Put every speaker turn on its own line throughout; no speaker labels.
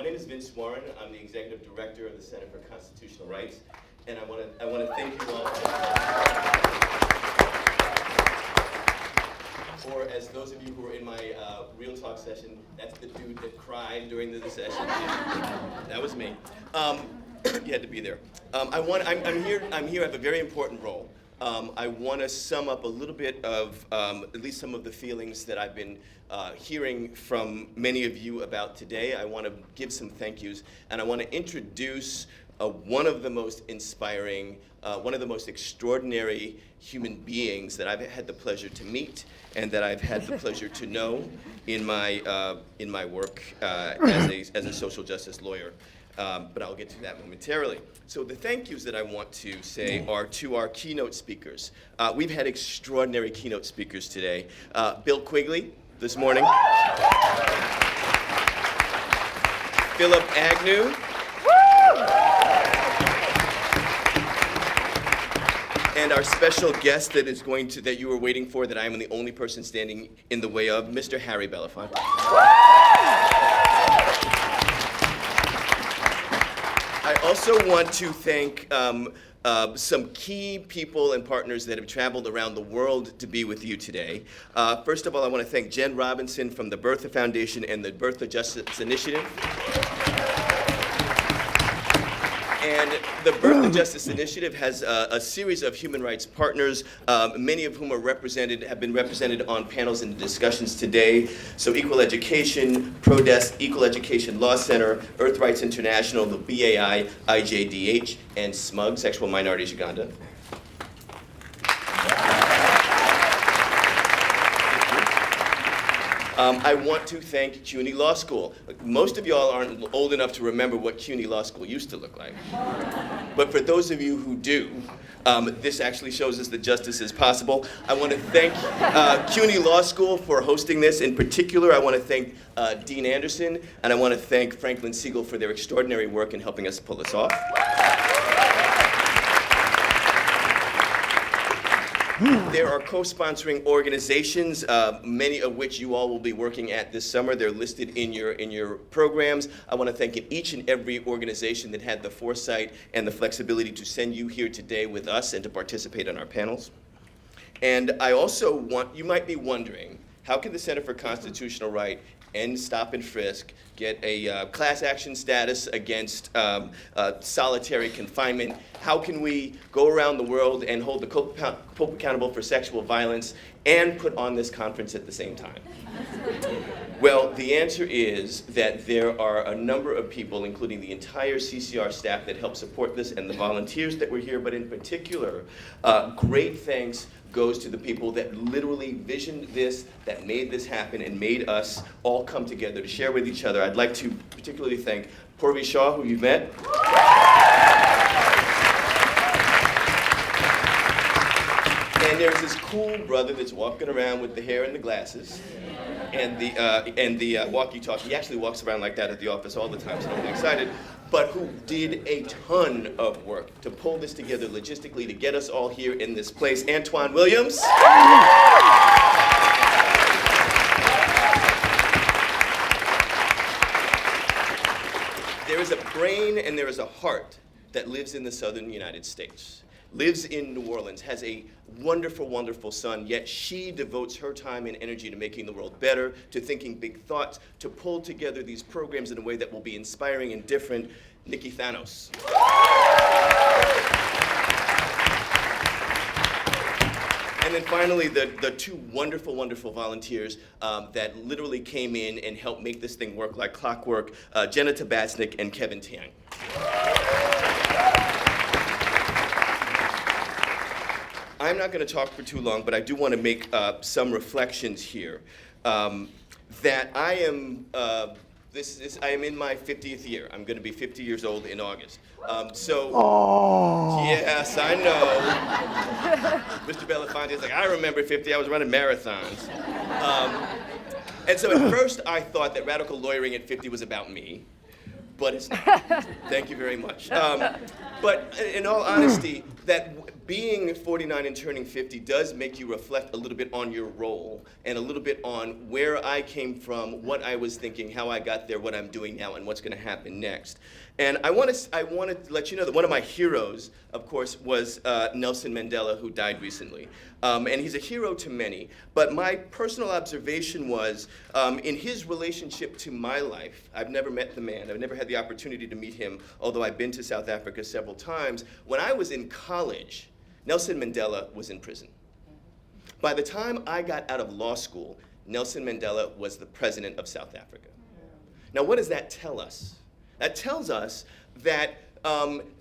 My name is Vince Warren. I'm the Executive Director of the Center for Constitutional Rights, and I want to thank you all for, as those of you who were in my Real Talk session, that's the dude that cried during the session. That was me. You had to be there. I'm here. I have a very important role. I want to sum up a little bit of at least some of the feelings that I've been hearing from many of you about today. I want to give some thank yous, and I want to introduce one of the most inspiring, one of the most extraordinary human beings that I've had the pleasure to meet and that I've had the pleasure to know in my work as a social justice lawyer. But I'll get to that momentarily. So the thank yous that I want to say are to our keynote speakers. We've had extraordinary keynote speakers today. Bill Quigley this morning. Philip Agnew. And our special guest that you were waiting for, that I am the only person standing in the way of, Mr. Harry Belafonte. I also want to thank some key people and partners that have traveled around the world to be with you today. First of all, I want to thank Jen Robinson from the Bertha Foundation and the Bertha Justice Initiative. And the Bertha Justice Initiative has a series of human rights partners, many of whom have been represented on panels and discussions today. So Equal Education, Prodesk, Equal Education Law Center, Earth Rights International, the BAI, IJDH, and SMUG, Sexual Minorities Uganda. I want to thank CUNY Law School. Most of y'all aren't old enough to remember what CUNY Law School used to look like. But for those of you who do, this actually shows us that justice is possible. I want to thank CUNY Law School for hosting this. In particular, I want to thank Dean Anderson, and I want to thank Franklin Siegel for their extraordinary work in helping us pull this off. There are co-sponsoring organizations, many of which you all will be working at this summer. They're listed in your programs. I want to thank each and every organization that had the foresight and the flexibility to send you here today with us and to participate in our panels. And I also you might be wondering, how can the Center for Constitutional Right end stop and frisk, get a class action status against solitary confinement? How can we go around the world and hold the Pope accountable for sexual violence and put on this conference at the same time? Well, the answer is that there are a number of people, including the entire CCR staff, that help support this and the volunteers that were here, but in particular, great thanks goes to the people that literally visioned this, that made this happen, and made us all come together to share with each other. I'd like to particularly thank Purvi Shah, who you've met. And there's this cool brother that's walking around with the hair and the glasses and the walkie-talkie. He actually walks around like that at the office all the time, so I'm excited. But who did a ton of work to pull this together logistically to get us all here in this place. Antoine Williams. There is a brain and there is a heart that lives in the southern United States, lives in New Orleans, has a wonderful, wonderful son, yet she devotes her time and energy to making the world better, to thinking big thoughts, to pull together these programs in a way that will be inspiring and different. Nikki Thanos. And then finally, the two wonderful, wonderful volunteers that literally came in and helped make this thing work like clockwork, Jenna Tabasnik and Kevin Tiang. I'm not going to talk for too long, but I do want to make some reflections here. That I am in my 50th year. I'm going to be 50 years old in August. Yes, I know. Mr. Belafonte is like, I remember 50. I was running marathons. And so at first, I thought that radical lawyering at 50 was about me. But it's not. Thank you very much. But in all honesty, that being 49 and turning 50 does make you reflect a little bit on your role and a little bit on where I came from, what I was thinking, how I got there, what I'm doing now, and what's going to happen next. And I want to let you know that one of my heroes, of course, was Nelson Mandela, who died recently. And he's a hero to many. But my personal observation was, in his relationship to my life, I've never met the man. I've never had the opportunity to meet him, although I've been to South Africa several times. When I was in college, Nelson Mandela was in prison. By the time I got out of law school, Nelson Mandela was the president of South Africa. Now, what does that tell us? That tells us that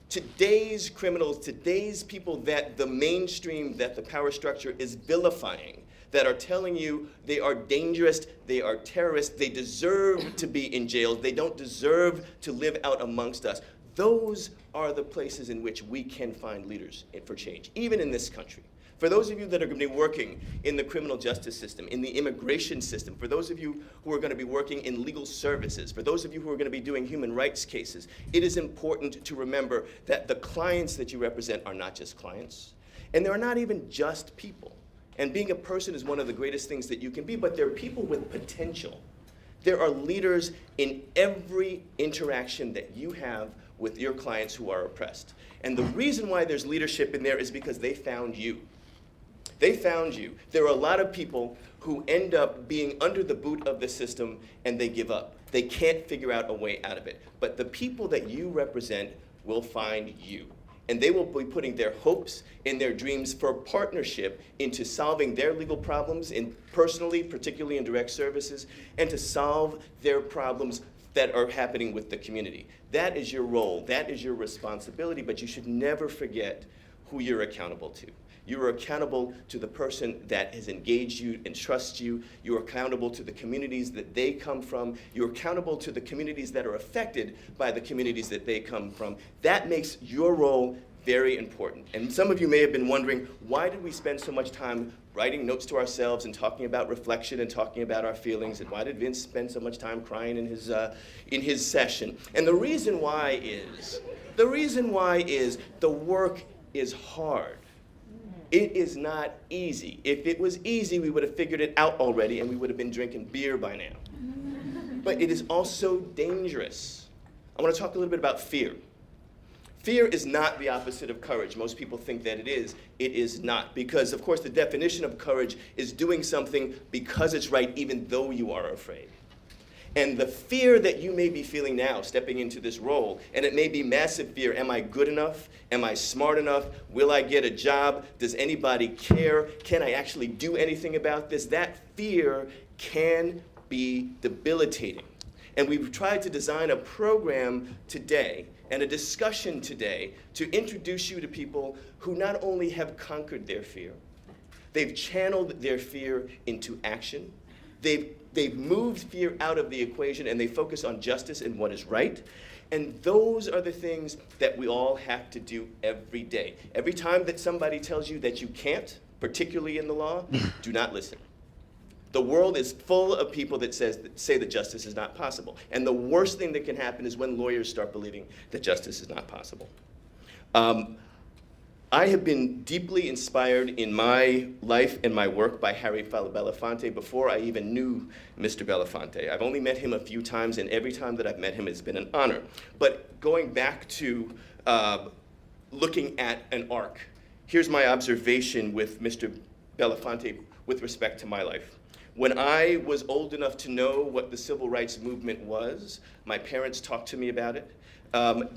today's criminals, today's people that the mainstream, that the power structure is vilifying, that are telling you they are dangerous, they are terrorists, they deserve to be in jail, they don't deserve to live out amongst us. Those are the places in which we can find leaders for change, even in this country. For those of you that are going to be working in the criminal justice system, in the immigration system, for those of you who are going to be working in legal services, for those of you who are going to be doing human rights cases, it is important to remember that the clients that you represent are not just clients, and they're not even just people. And being a person is one of the greatest things that you can be, but they're people with potential. There are leaders in every interaction that you have with your clients who are oppressed. And the reason why there's leadership in there is because they found you. They found you. There are a lot of people who end up being under the boot of the system and they give up. They can't figure out a way out of it. But the people that you represent will find you. And they will be putting their hopes and their dreams for partnership into solving their legal problems, personally, particularly in direct services, and to solve their problems that are happening with the community. That is your role, that is your responsibility, but you should never forget who you're accountable to. You are accountable to the person that has engaged you and trusts you. You are accountable to the communities that they come from. You're accountable to the communities that are affected by the communities that they come from. That makes your role very important. And some of you may have been wondering, why did we spend so much time writing notes to ourselves and talking about reflection and talking about our feelings? And why did Vince spend so much time crying in his session? And the reason why is the work is hard. It is not easy. If it was easy, we would have figured it out already and we would have been drinking beer by now. But it is also dangerous. I want to talk a little bit about fear. Fear is not the opposite of courage. Most people think that it is. It is not. Because, of course, the definition of courage is doing something because it's right, even though you are afraid. And the fear that you may be feeling now, stepping into this role, and it may be massive fear. Am I good enough? Am I smart enough? Will I get a job? Does anybody care? Can I actually do anything about this? That fear can be debilitating. And we've tried to design a program today and a discussion today to introduce you to people who not only have conquered their fear, they've channeled their fear into action. They've moved fear out of the equation and they focus on justice and what is right. And those are the things that we all have to do every day. Every time that somebody tells you that you can't, particularly in the law, do not listen. The world is full of people that say that justice is not possible. And the worst thing that can happen is when lawyers start believing that justice is not possible. I have been deeply inspired in my life and my work by Harry Belafonte before I even knew Mr. Belafonte. I've only met him a few times, and every time that I've met him, it's been an honor. But going back to looking at an arc, here's my observation with Mr. Belafonte with respect to my life. When I was old enough to know what the civil rights movement was, my parents talked to me about it.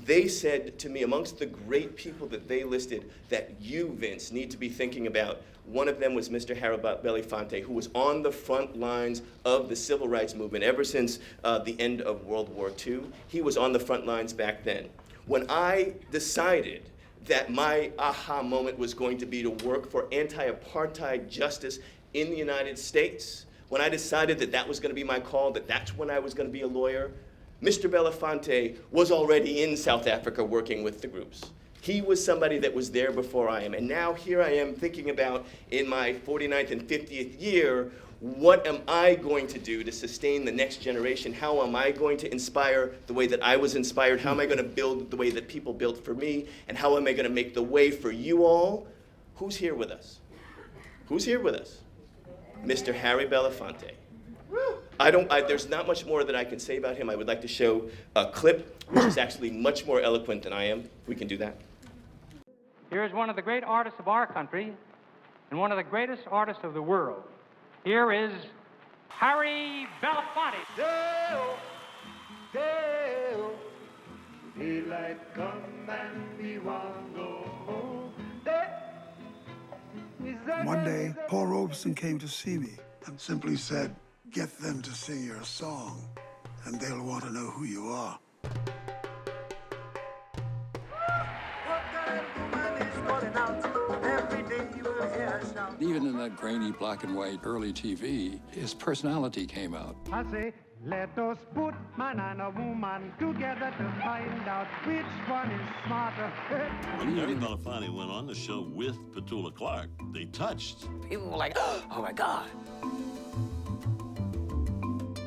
They said to me, amongst the great people that they listed, that you, Vince, need to be thinking about. One of them was Mr. Harry Belafonte, who was on the front lines of the civil rights movement ever since the end of World War II. He was on the front lines back then. When I decided that my aha moment was going to be to work for anti-apartheid justice in the United States, when I decided that that was going to be my call, that that's when I was going to be a lawyer, Mr. Belafonte was already in South Africa working with the groups. He was somebody that was there before I am. And now here I am thinking about, in my 49th and 50th year, what am I going to do to sustain the next generation? How am I going to inspire the way that I was inspired? How am I going to build the way that people built for me? And how am I going to make the way for you all Who's here with us? Who's here with us? Mr. Harry Belafonte. There's not much more that I can say about him. I would like to show a clip, which is actually much more eloquent than I am. We can do that.
Here is one of the great artists of our country and one of the greatest artists of the world. Here is Harry Belafonte.
Dale, Dale, daylight come and we want go home.
One day, Paul Robeson came to see me and simply said, "Get them to sing your song, and they'll want to know who you are."
Even in that grainy black and white early TV, his personality came out.
I say, let us put man and a woman together to find out which one is smarter.
When Harry Belafonte went on the show with Petula Clark, they touched.
People were like, oh my God.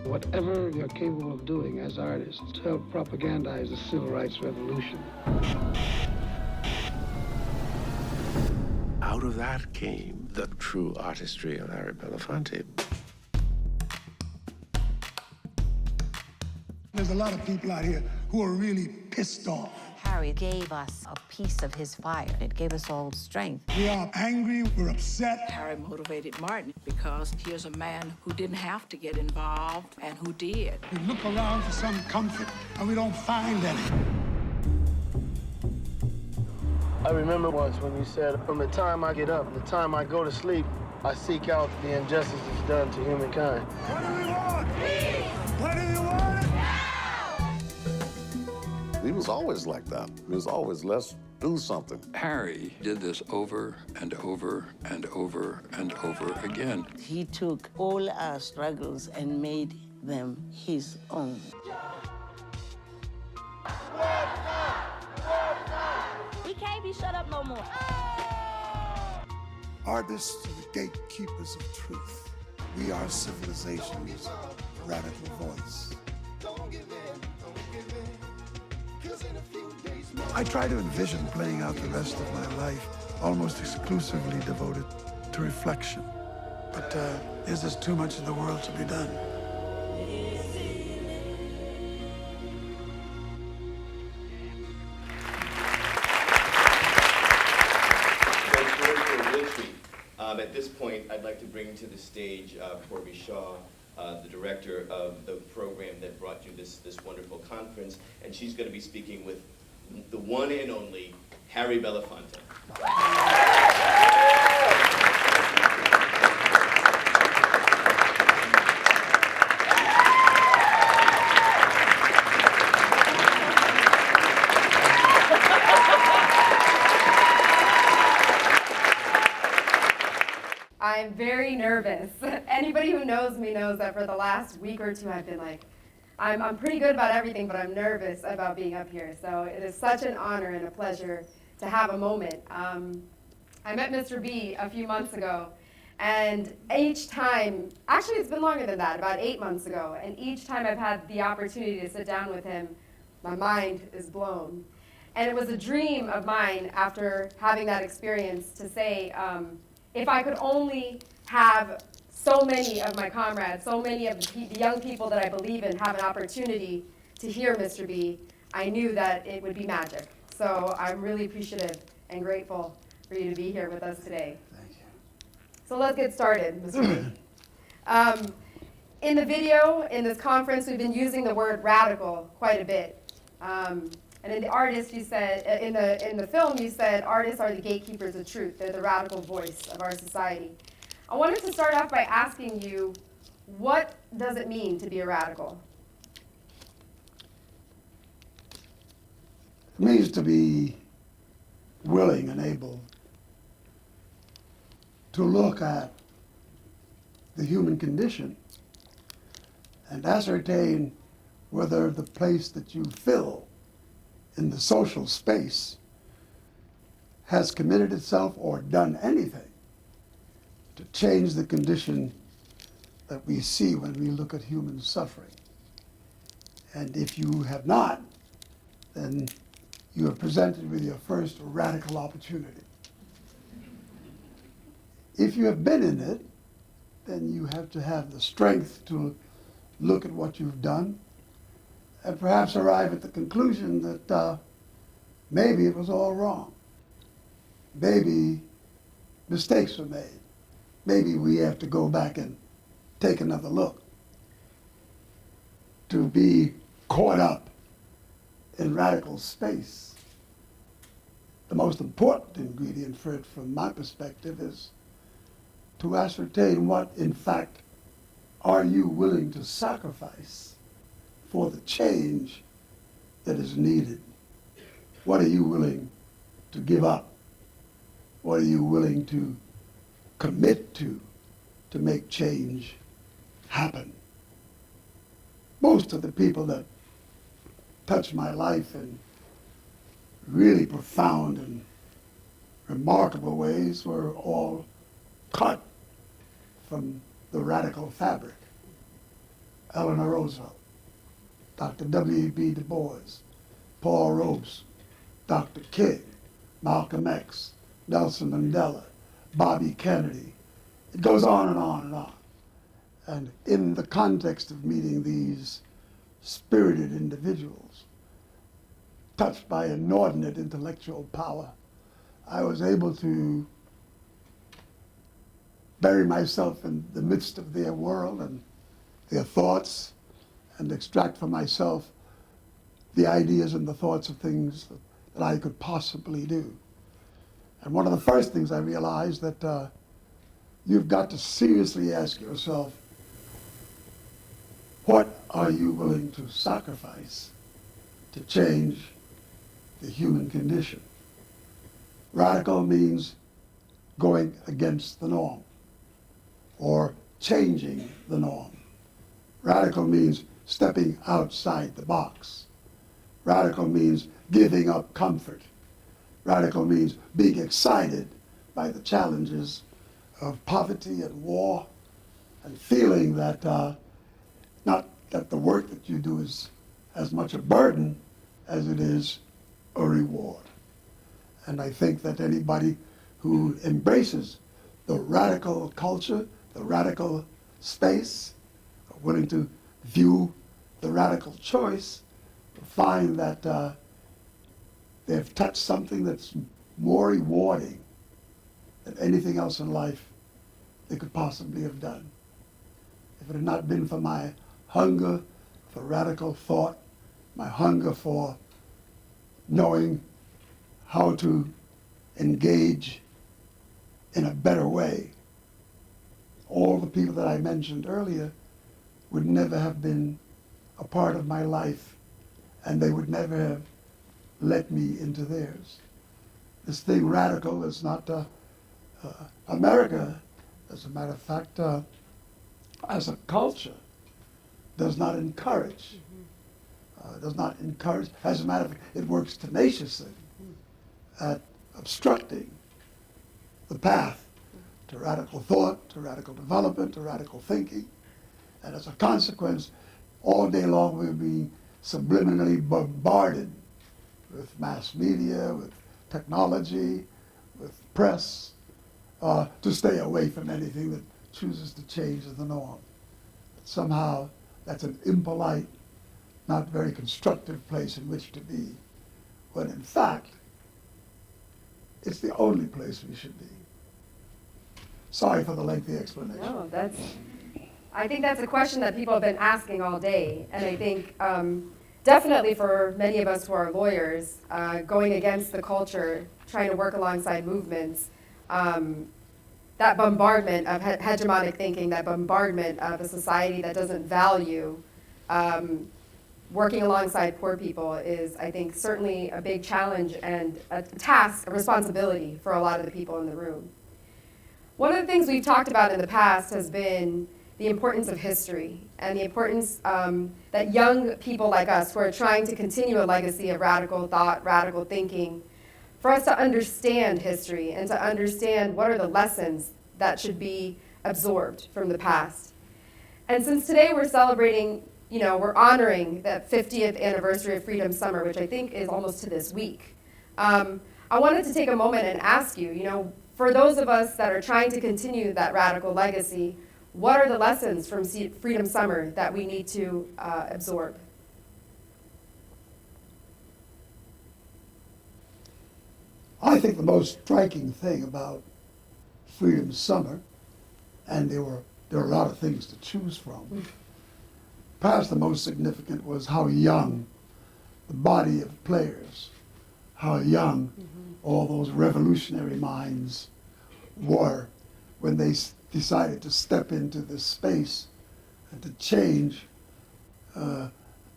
Whatever you're capable of doing as artists to help propagandize the civil rights revolution.
Out of that came the true artistry of Harry Belafonte.
There's a lot of people out here who are really pissed off.
Harry gave us a piece of his fire. It gave us all strength.
We are angry, we're upset.
Harry motivated Martin because here's a man who didn't have to get involved and who did.
We look around for some comfort, and we don't find any.
I remember once when you said, from the time I get up, the time I go to sleep, I seek out the injustices done to humankind.
What do we want? Peace! What do you want?
He was always like that. He was always, let's do something.
Harry did this over and over and over and over again.
He took all our struggles and made them his own.
We can't be shut up no more.
Artists are the gatekeepers of truth. We are civilization's radical voice. I try to envision playing out the rest of my life almost exclusively devoted to reflection. But there's just too much in the world to be done.
At this point, I'd like to bring to the stage Purvi Shah, the director of the program that brought you this wonderful conference, and she's going to be speaking with the one and only Harry Belafonte.
I'm very nervous. Anybody who knows me knows that for the last week or two I've been like, I'm pretty good about everything, but I'm nervous about being up here. So it is such an honor and a pleasure to have a moment. I met Mr. B a few months ago, and each time, actually it's been longer than that, about 8 months ago, and each time I've had the opportunity to sit down with him, my mind is blown. And it was a dream of mine after having that experience to say, if I could only have so many of my comrades, so many of the young people that I believe in have an opportunity to hear Mr. B, I knew that it would be magic. So I'm really appreciative and grateful for you to be here with us today.
Thank you.
So let's get started, Mr. B. In the video, in this conference, we've been using the word radical quite a bit. And in the artist, you said, in the film, you said artists are the gatekeepers of truth. They're the radical voice of our society. I wanted to start off by asking you, what does it mean to be a radical?
It means to be willing and able to look at the human condition and ascertain whether the place that you fill in the social space has committed itself or done anything to change the condition that we see when we look at human suffering. And if you have not, then you are presented with your first radical opportunity. if you have been in it, then you have to have the strength to look at what you've done and perhaps arrive at the conclusion that maybe it was all wrong. Maybe mistakes were made. Maybe we have to go back and take another look. To be caught up in radical space, the most important ingredient for it from my perspective is to ascertain what, in fact, are you willing to sacrifice for the change that is needed? What are you willing to give up? What are you willing to commit to make change happen? Most of the people that touched my life in really profound and remarkable ways were all cut from the radical fabric. Eleanor Roosevelt, Dr. W.E.B. Du Bois, Paul Robeson, Dr. King, Malcolm X, Nelson Mandela, Bobby Kennedy. It goes on and on and on. And in the context of meeting these spirited individuals, touched by inordinate intellectual power, I was able to bury myself in the midst of their world and their thoughts and extract for myself the ideas and the thoughts of things that I could possibly do. And one of the first things I realized that you've got to seriously ask yourself, what are you willing to sacrifice to change the human condition? Radical means going against the norm or changing the norm. Radical means stepping outside the box. Radical means giving up comfort. Radical means being excited by the challenges of poverty and war and feeling that not that the work that you do is as much a burden as it is a reward. And I think that anybody who embraces the radical culture, the radical space, are willing to view the radical choice, will find that they've touched something that's more rewarding than anything else in life they could possibly have done. If it had not been for my hunger for radical thought, my hunger for knowing how to engage in a better way, all the people that I mentioned earlier would never have been a part of my life, and they would never have let me into theirs. This thing radical is not America, as a matter of fact, as a culture, does not encourage. As a matter of fact, it works tenaciously at obstructing the path to radical thought, to radical development, to radical thinking. And as a consequence, all day long we're being subliminally bombarded with mass media, with technology, with press, to stay away from anything that chooses to change the norm. But somehow that's an impolite, not very constructive place in which to be, when in fact, it's the only place we should be. Sorry for the lengthy explanation.
No, I think that's a question that people have been asking all day, and I think definitely for many of us who are lawyers, going against the culture, trying to work alongside movements, that bombardment of hegemonic thinking, that bombardment of a society that doesn't value working alongside poor people is, I think, certainly a big challenge and a task, a responsibility for a lot of the people in the room. One of the things we've talked about in the past has been the importance of history and the importance that young people like us who are trying to continue a legacy of radical thought, radical thinking, for us to understand history and to understand what are the lessons that should be absorbed from the past. And since today we're celebrating, we're honoring that 50th anniversary of Freedom Summer, which I think is almost to this week, I wanted to take a moment and ask you, For those of us that are trying to continue that radical legacy, what are the lessons from Freedom Summer that we need to absorb?
I think the most striking thing about Freedom Summer, and there are a lot of things to choose from, perhaps the most significant was how young the body of players, how young all those revolutionary minds were when they decided to step into this space and to change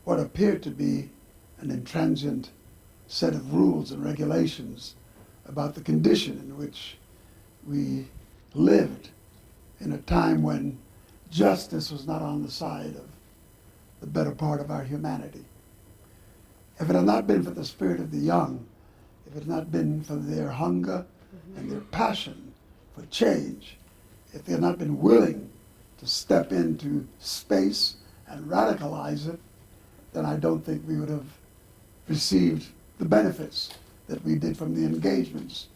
what appeared to be an intransient set of rules and regulations about the condition in which we lived in a time when justice was not on the side of the better part of our humanity. If it had not been for the spirit of the young, if it had not been for their hunger and their passion for change, if they had not been willing to step into space and radicalize it, then I don't think we would have received the benefits that we did from the engagements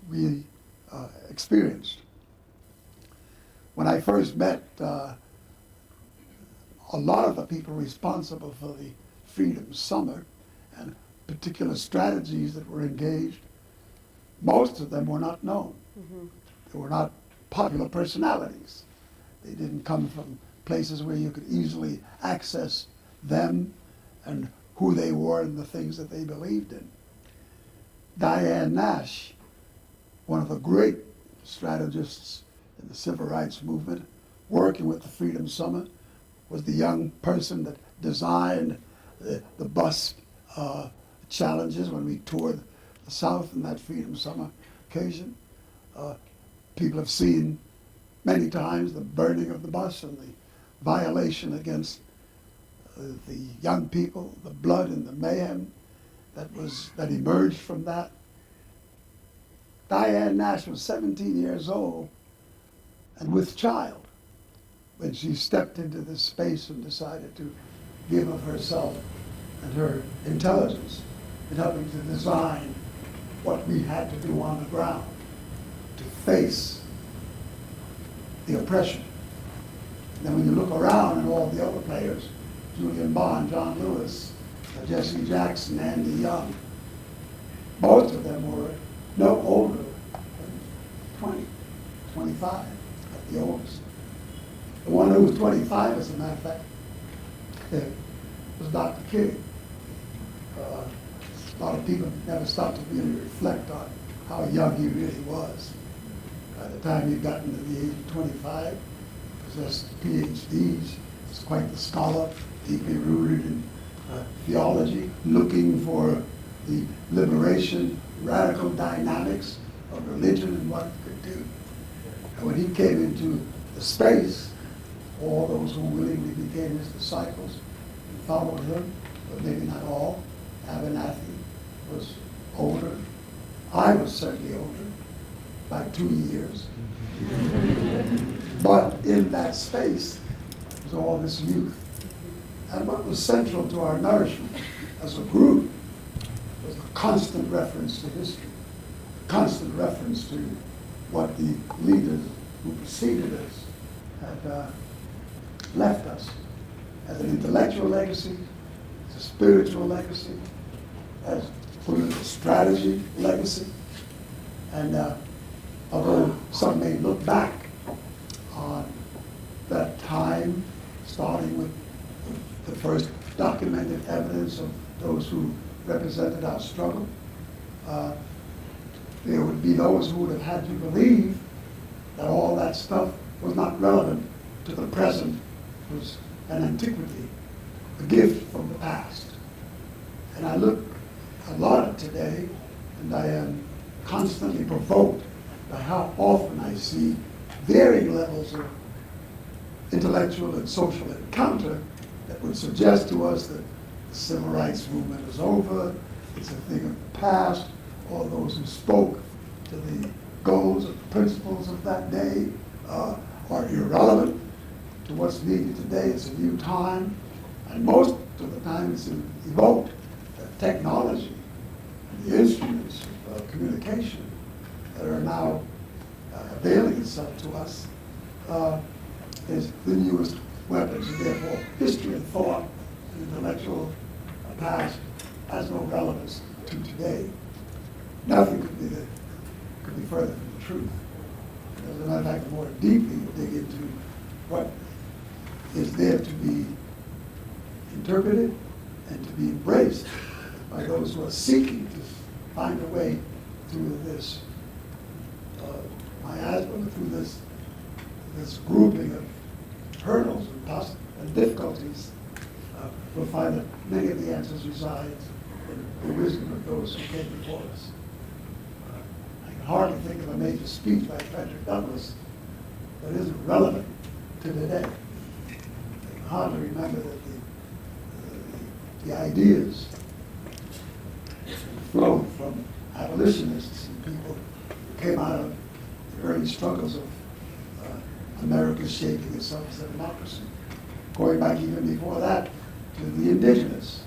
we experienced. When I first met a lot of the people responsible for the Freedom Summer and particular strategies that were engaged, most of them were not known. They were not popular personalities. They didn't come from places where you could easily access them and who they were and the things that they believed in. Diane Nash, one of the great strategists in the civil rights movement, working with the Freedom Summer, was the young person that designed the bus challenges when we toured the South in that Freedom Summer occasion. People have seen many times the burning of the bus and the violation against the young people, the blood and the mayhem that emerged from that. Diane Nash was 17 years old and with child when she stepped into this space and decided to give of herself and her intelligence in helping to design what we had to do on the ground to face the oppression. And then when you look around and all the other players, Julian Bond, John Lewis, Jesse Jackson, Andy Young, most of them were no older than 20, 25 at the oldest. The one who was 25, as a matter of fact, was Dr. King. A lot of people never stopped to really reflect on how young he really was. By the time he'd gotten to the age of 25, possessed PhDs, was quite the scholar, deeply rooted in theology, looking for the liberation, radical dynamics of religion and what it could do. And when he came into the space, all those who willingly became his disciples and followed him, but maybe not all. Abernathy was older. I was certainly older, by 2 years. But in that space was all this youth. And what was central to our nourishment as a group was the constant reference to history, constant reference to what the leaders who preceded us had left us as an intellectual legacy, as a spiritual legacy, as political strategy legacy. And although some may look back on that time, starting with the first documented evidence of those who represented our struggle, there would be those who would have had you believe that all that stuff was not relevant to the present, was an antiquity, a gift from the past. And I look a lot at today, and I am constantly provoked by how often I see varying levels of intellectual and social encounter that would suggest to us that the civil rights movement is over, it's a thing of the past. All those who spoke to the goals and principles of that day are irrelevant to what's needed today. It's a new time, and most of the time it's evoked that technology and the instruments of communication that are now availing itself to us is the newest weapons, and therefore history and thought and intellectual past has no relevance to today. Nothing could be further from the truth. As a matter of fact, the more deeply you dig into what is there to be interpreted and to be embraced by those who are seeking to find a way through this miasma, through this grouping of hurdles and difficulties, we'll find that many of the answers reside in the wisdom of those who came before us. I can hardly think of a major speech by Frederick Douglass that isn't relevant to today. I can hardly remember that the ideas flowed from abolitionists and people who came out of the early struggles of America shaping itself as a democracy. Going back even before that to the indigenous,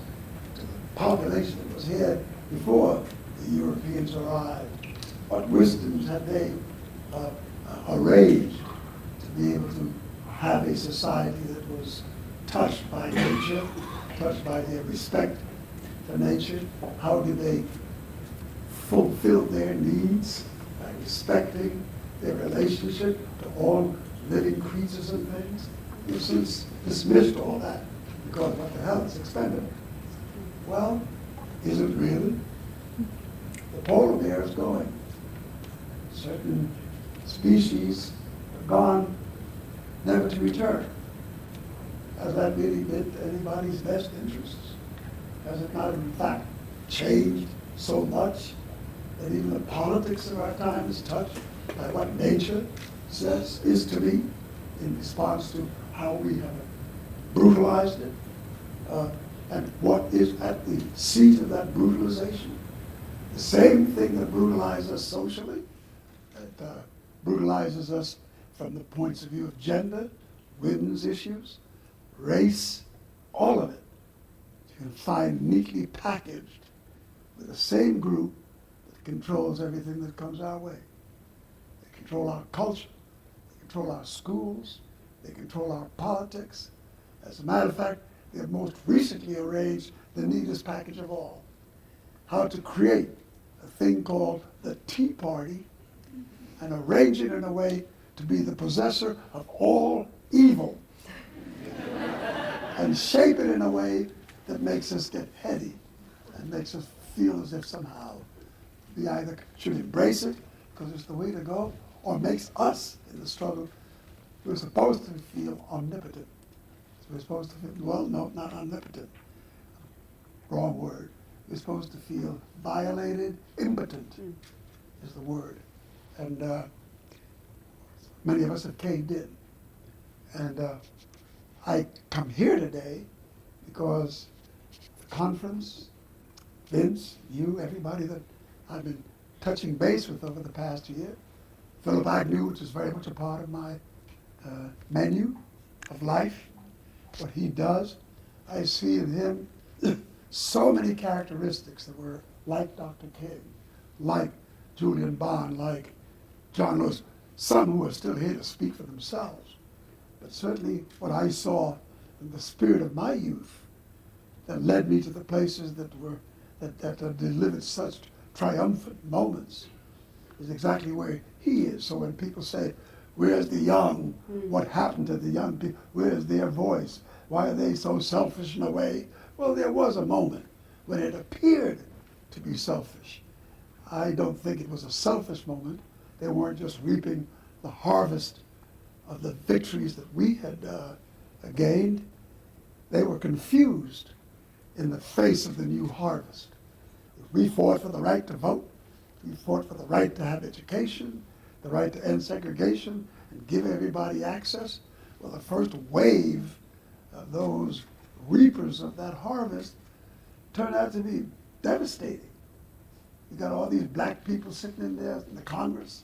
to the population that was here before the Europeans arrived. What wisdoms had they arranged to be able to have a society that was touched by nature, touched by their respect for nature? How did they fulfill their needs by respecting their relationship to all living creatures and things? You've since dismissed all that because what the hell is expendable? Well, is it really? The polar bear is going. Certain species are gone, never to return. Has that really been to anybody's best interests? Has it not, in fact, changed so much that even the politics of our time is touched by what nature says is to be in response to how we have brutalized it? And what is at the seat of that brutalization? The same thing that brutalizes us socially, that brutalizes us from the points of view of gender, women's issues, race, all of it. You can find neatly packaged with the same group that controls everything that comes our way. They control our culture, they control our schools, they control our politics. As a matter of fact, they have most recently arranged the neatest package of all. How to create a thing called the Tea Party and arrange it in a way to be the possessor of all evil and shape it in a way that makes us get heady and makes us feel as if somehow we either should embrace it because it's the way to go, or makes us in the struggle, we're supposed to feel omnipotent. We're supposed to feel, well, no, not omnipotent. Wrong word. We're supposed to feel violated, impotent is the word. And many of us have caved in. And I come here today because the conference, Vince, you, everybody that I've been touching base with over the past year, Philip Agnew, which is very much a part of my menu of life, what he does, I see in him so many characteristics that were like Dr. King, like Julian Bond, like John Lewis, some who are still here to speak for themselves. But certainly what I saw in the spirit of my youth that led me to the places that delivered such triumphant moments is exactly where he is. So when people say, where's the young? What happened to the young people? Where's their voice? Why are they so selfish in a way? Well, there was a moment when it appeared to be selfish. I don't think it was a selfish moment. They weren't just reaping the harvest of the victories that we had gained. They were confused in the face of the new harvest. We fought for the right to vote. We fought for the right to have education, the right to end segregation and give everybody access. Well, the first wave of those reapers of that harvest turned out to be devastating. You got all these black people sitting in there in the Congress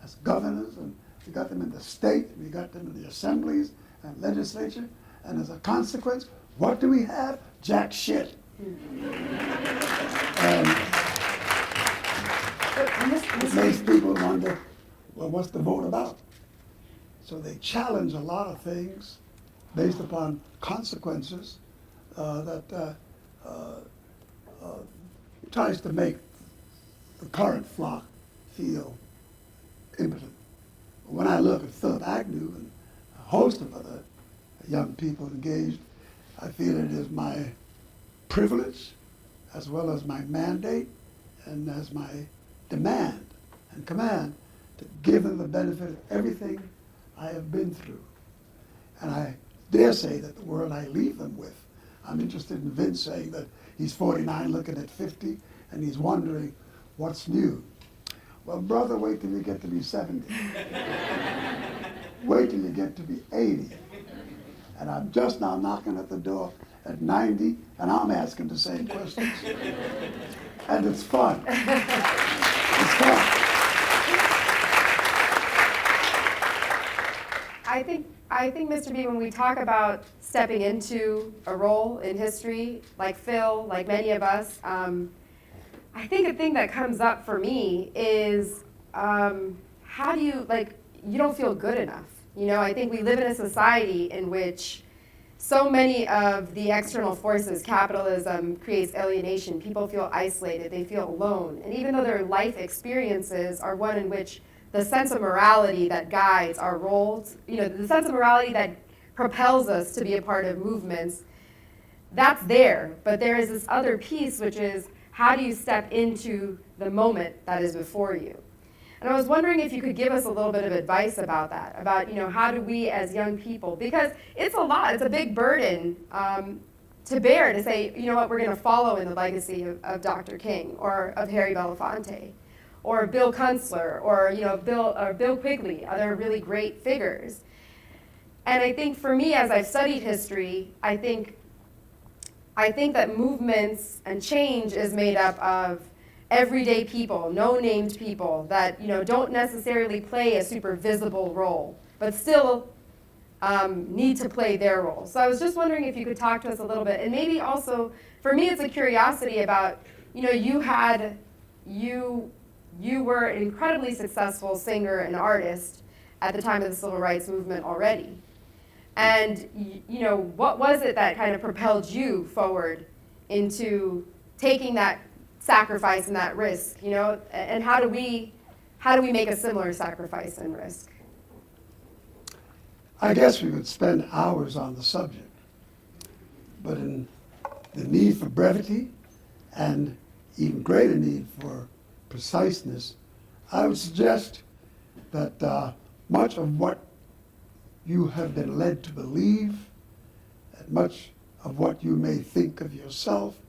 as governors, and you got them in the state, and you got them in the assemblies and legislature, and as a consequence, what do we have? Jack shit. And It makes people wonder, well, what's the vote about? So they challenge a lot of things based upon consequences that tries to make the current flock feel impotent. When I look at Philip Agnew and a host of other young people engaged, I feel it is my privilege as well as my mandate and as my demand and command to give them the benefit of everything I have been through. And I dare say that the word I leave them with, I'm interested in Vince saying that he's 49 looking at 50 and he's wondering what's new. Well, brother, wait till you get to be 70. Wait till you get to be 80. And I'm just now knocking at the door at 90, and I'm asking the same questions. And it's fun. It's fun.
I think, Mr. B, when we talk about stepping into a role in history, like Phil, like many of us, I think a thing that comes up for me is how do you, you don't feel good enough. You know, I think we live in a society in which so many of the external forces, capitalism creates alienation, people feel isolated, they feel alone. And even though their life experiences are one in which the sense of morality that guides our roles, you know, the sense of morality that propels us to be a part of movements, that's there. But there is this other piece, which is how do you step into the moment that is before you? And I was wondering if you could give us a little bit of advice about that, about, you know, how do we as young people, because it's a lot, it's a big burden to bear to say, you know what, we're going to follow in the legacy of Dr. King or of Harry Belafonte or Bill Kunstler or, you know, Bill Quigley, other really great figures. And I think for me, as I've studied history, I think that movements and change is made up of everyday people, no-named people that, you know, don't necessarily play a super visible role, but still need to play their role. So I was just wondering if you could talk to us a little bit, and maybe also, for me, it's a curiosity about, you know, you were an incredibly successful singer and artist at the time of the Civil Rights Movement already. And, you know, what was it that kind of propelled you forward into taking that sacrifice and that risk, you know, and how do we make a similar sacrifice and risk?
I guess we would spend hours on the subject, but in the need for brevity and even greater need for preciseness, I would suggest that much of what you have been led to believe and much of what you may think of yourself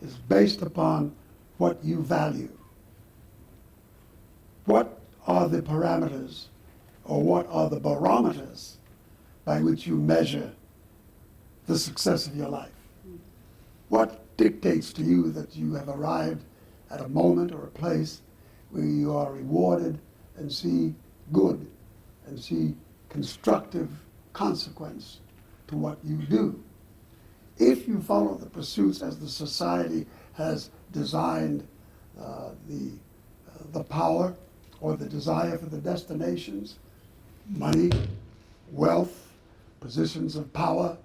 is based upon what you value. What are the parameters or what are the barometers by which you measure the success of your life? What dictates to you that you have arrived at a moment or a place where you are rewarded and see good and see constructive consequence to what you do? If you follow the pursuits as the society has designed the power or the desire for the destinations, money, wealth, positions of power,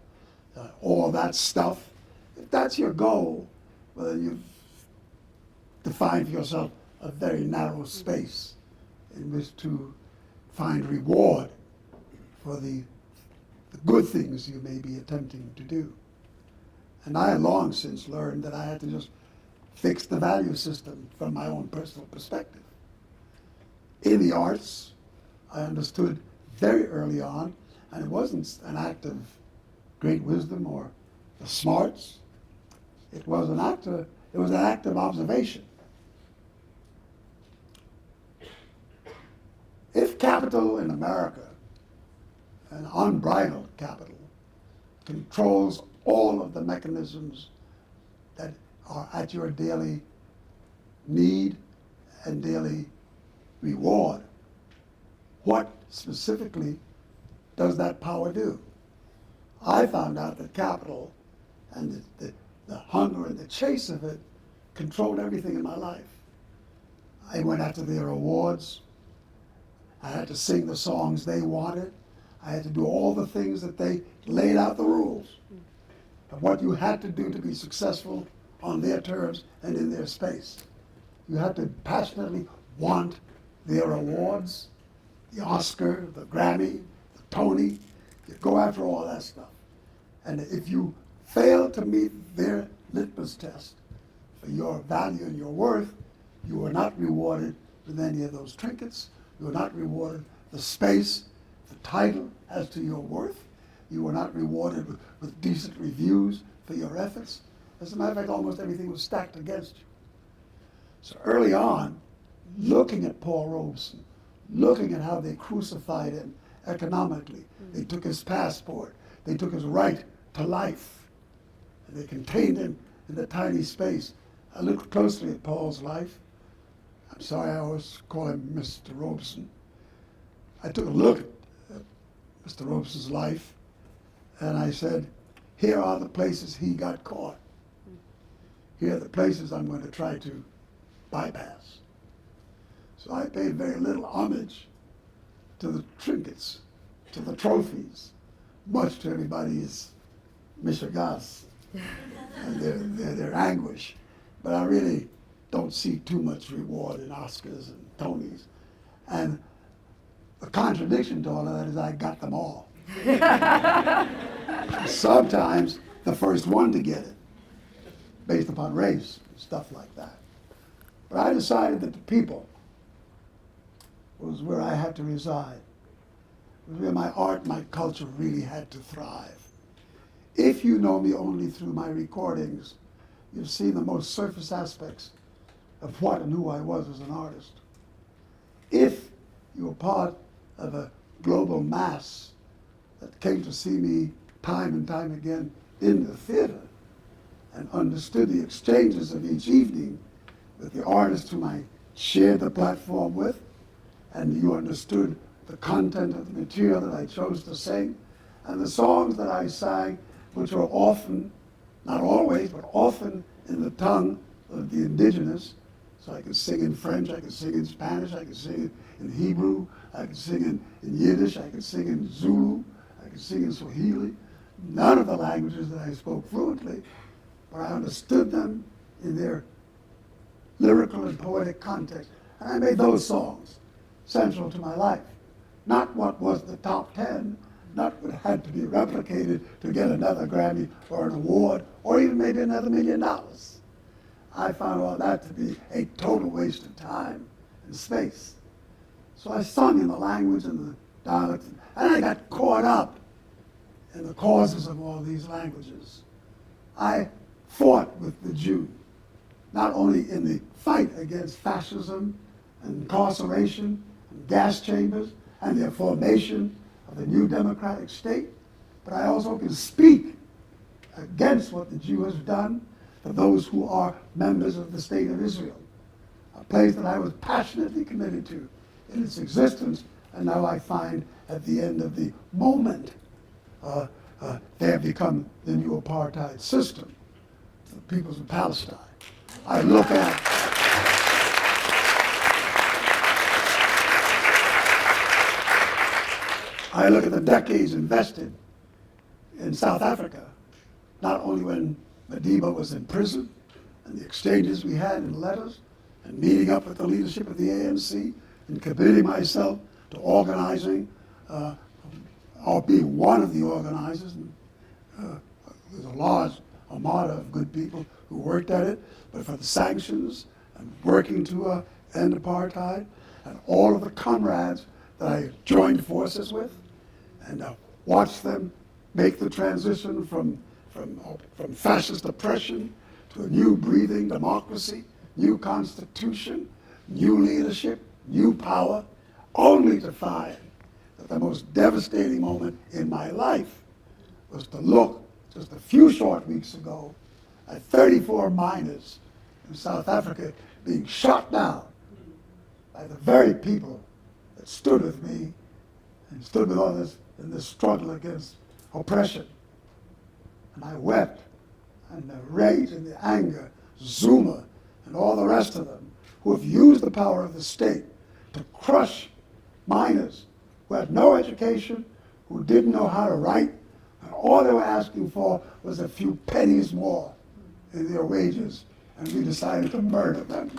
all that stuff, if that's your goal, well, then you've defined for yourself a very narrow space in which to find reward for the good things you may be attempting to do. And I had long since learned that I had to just fix the value system from my own personal perspective. In the arts, I understood very early on, and it wasn't an act of great wisdom or the smarts. It was an act of observation. If capital in America, an unbridled capital, controls all of the mechanisms that are at your daily need and daily reward, what specifically does that power do? I found out that capital and the hunger and the chase of it controlled everything in my life. I went after their awards. I had to sing the songs they wanted. I had to do all the things that they laid out the rules of what you had to do to be successful on their terms and in their space. You had to passionately want their awards, the Oscar, the Grammy, the Tony. You go after all that stuff. And if you fail to meet their litmus test for your value and your worth, you are not rewarded with any of those trinkets. You are not rewarded the space, the title as to your worth. You were not rewarded with decent reviews for your efforts. As a matter of fact, almost everything was stacked against you. So early on, looking at Paul Robeson, looking at how they crucified him economically, they took his passport, they took his right to life, and they contained him in a tiny space. I looked closely at Paul's life. I'm sorry, I always call him Mr. Robeson. I took a look at Mr. Robeson's life, and I said, here are the places he got caught. Here are the places I'm going to try to bypass. So I paid very little homage to the trinkets, to the trophies, much to everybody's mishegas and their anguish. But I really don't see too much reward in Oscars and Tonys. And the contradiction to all of that is I got them all. Sometimes the first one to get it, based upon race and stuff like that. But I decided that the people was where I had to reside. It was where my art, my culture really had to thrive. If you know me only through my recordings, you've seen the most surface aspects of what and who I was as an artist. If you were part of a global mass that came to see me time and time again in the theater and understood the exchanges of each evening with the artists whom I shared the platform with, and you understood the content of the material that I chose to sing, and the songs that I sang, which were often, not always, but often in the tongue of the indigenous. So I could sing in French, I could sing in Spanish, I could sing in Hebrew, I could sing in Yiddish, I could sing in Zulu, I could sing in Swahili. None of the languages that I spoke fluently, but I understood them in their lyrical and poetic context. And I made those songs central to my life. Not what was the top 10, not what had to be replicated to get another Grammy or an award, or even maybe another $1 million. I found all that to be a total waste of time and space. So I sung in the language and the dialect, and I got caught up in the causes of all these languages. I fought with the Jew, not only in the fight against fascism and incarceration and gas chambers and their formation of the new democratic state, but I also can speak against what the Jew has done for those who are members of the state of Israel, a place that I was passionately committed to in its existence, and now I find at the end of the moment they have become the new apartheid system, the peoples of Palestine. I look at the decades invested in South Africa, not only when Madiba was in prison, and the exchanges we had in letters, and meeting up with the leadership of the ANC, and committing myself to organizing, or being one of the organizers. And, there's a large armada of good people who worked at it, but for the sanctions and working to end apartheid, and all of the comrades that I joined forces with, and watched them make the transition from fascist oppression to a new breathing democracy, new constitution, new leadership, new power, only to find that the most devastating moment in my life was to look just a few short weeks ago at 34 miners in South Africa being shot down by the very people that stood with me and stood with others in this struggle against oppression. And I wept, and the rage and the anger, Zuma and all the rest of them, who have used the power of the state to crush miners who had no education, who didn't know how to write, and all they were asking for was a few pennies more in their wages, and we decided to murder them.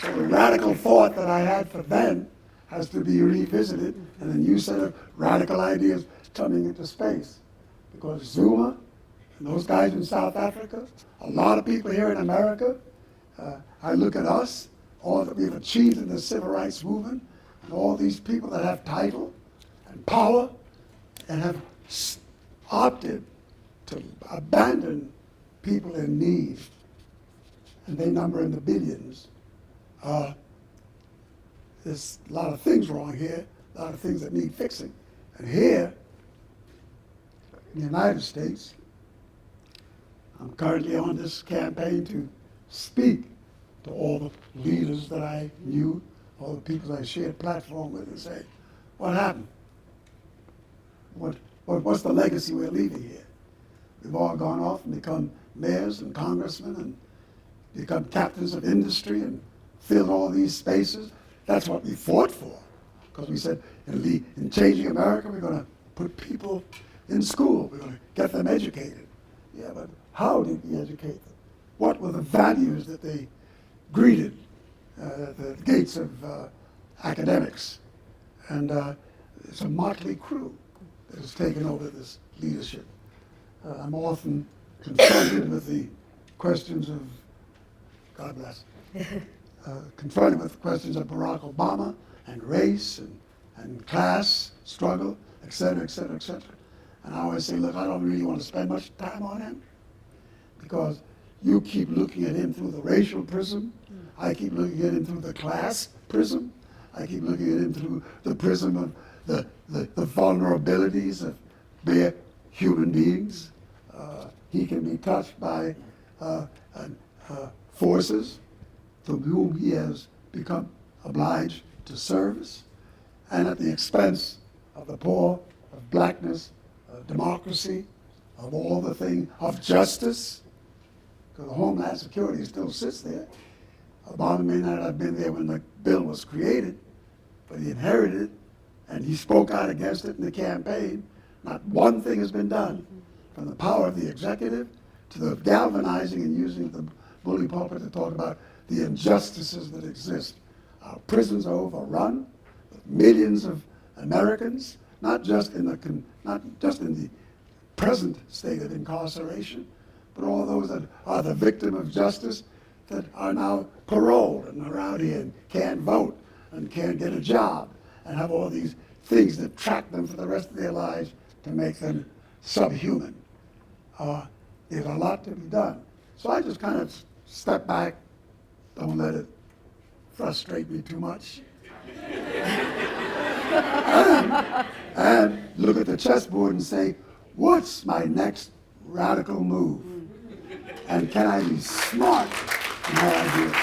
So the radical thought that I had for then has to be revisited, and a new set of radical ideas coming into space. Because Zuma and those guys in South Africa, a lot of people here in America, I look at us, all that we've achieved in the civil rights movement, and all these people that have title and power and have opted to abandon people in need, and they number in the billions. There's a lot of things wrong here, a lot of things that need fixing. And here, in the United States, I'm currently on this campaign to speak to all the leaders that I knew, all the people I shared platform with, and say, what happened? What's the legacy we're leaving here? We've all gone off and become mayors and congressmen and become captains of industry and filled all these spaces. That's what we fought for, because we said in changing America, we're going to put people in school. We're going to get them educated. Yeah, but how did we educate them? What were the values that they greeted at the gates of academics? And it's a motley crew that has taken over this leadership. I'm often confronted with the questions of, God bless, confronted with questions of Barack Obama and race and class struggle, et cetera, et cetera, et cetera. And I always say, look, I don't really want to spend much time on him, because you keep looking at him through the racial prism. I keep looking at him through the class prism. I keep looking at him through the prism of the vulnerabilities of bare human beings. He can be touched by forces from whom he has become obliged to service, and at the expense of the poor, of blackness, of democracy, of all the things, of justice, because the Homeland Security still sits there. Obama may not have been there when the bill was created, but he inherited it, and he spoke out against it in the campaign. Not one thing has been done, from the power of the executive to the galvanizing and using the bully pulpit to talk about the injustices that exist. Our prisons are overrun with millions of Americans, not just in the present state of incarceration, but all those that are the victim of justice that are now paroled and are out here and can't vote and can't get a job and have all these things that track them for the rest of their lives to make them subhuman. There's a lot to be done. So I just kind of step back, don't let it frustrate me too much, and look at the chessboard and say, what's my next radical move? And can I be smart in how I do it?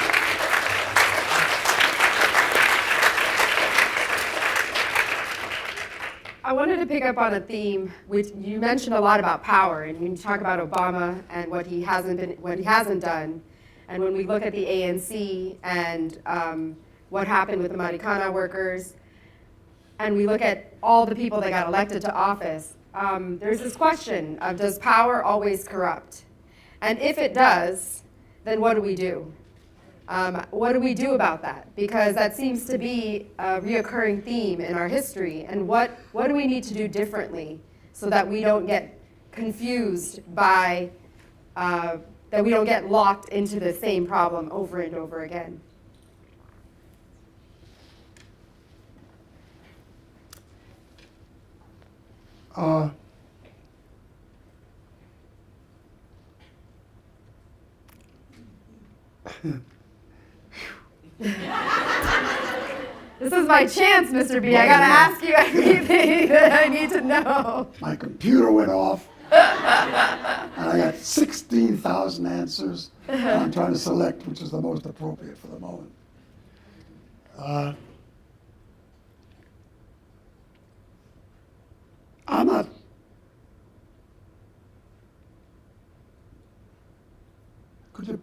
I wanted to pick up on a theme which you mentioned a lot about power, and you talk about Obama and what he hasn't done. And when we look at the ANC and what happened with the Marikana workers, and we look at all the people that got elected to office, there's this question of, does power always corrupt? And if it does, then what do we do? What do we do about that? Because that seems to be a reoccurring theme in our history. And what do we need to do differently so that we don't get confused by, that we don't get locked into the same problem over and over again? This is my chance, Mr. B. I gotta ask you everything that I need to know.
My computer went off, and I got 16,000 answers, and I'm trying to select which is the most appropriate for the moment. I'm not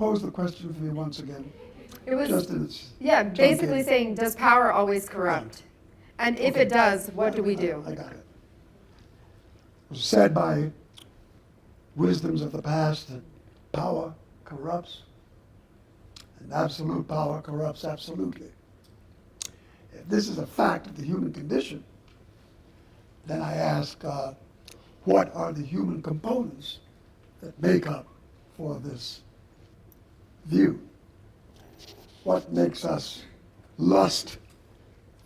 pose the question for me once again?
It was,
Just in its
yeah, basically
truncated-
saying, does power always corrupt? And if it does, what do we do?
I got it. It was said by wisdoms of the past that power corrupts, and absolute power corrupts absolutely. If this is a fact of the human condition, then I ask, what are the human components that make up for this view? What makes us lust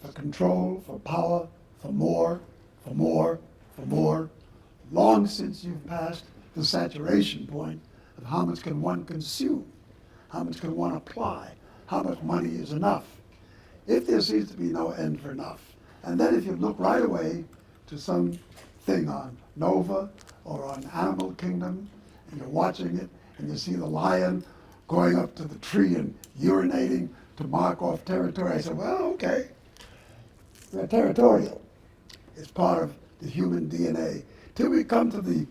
for control, for power, for more, for more, for more? Long since you've passed the saturation point of how much can one consume, how much can one apply, how much money is enough. If there seems to be no end for enough, and then if you look right away to something on Nova or on Animal Kingdom, and you're watching it, and you see the lion going up to the tree and urinating to mark off territory, I say, well, okay, they're territorial. It's part of the human DNA. Till we come to the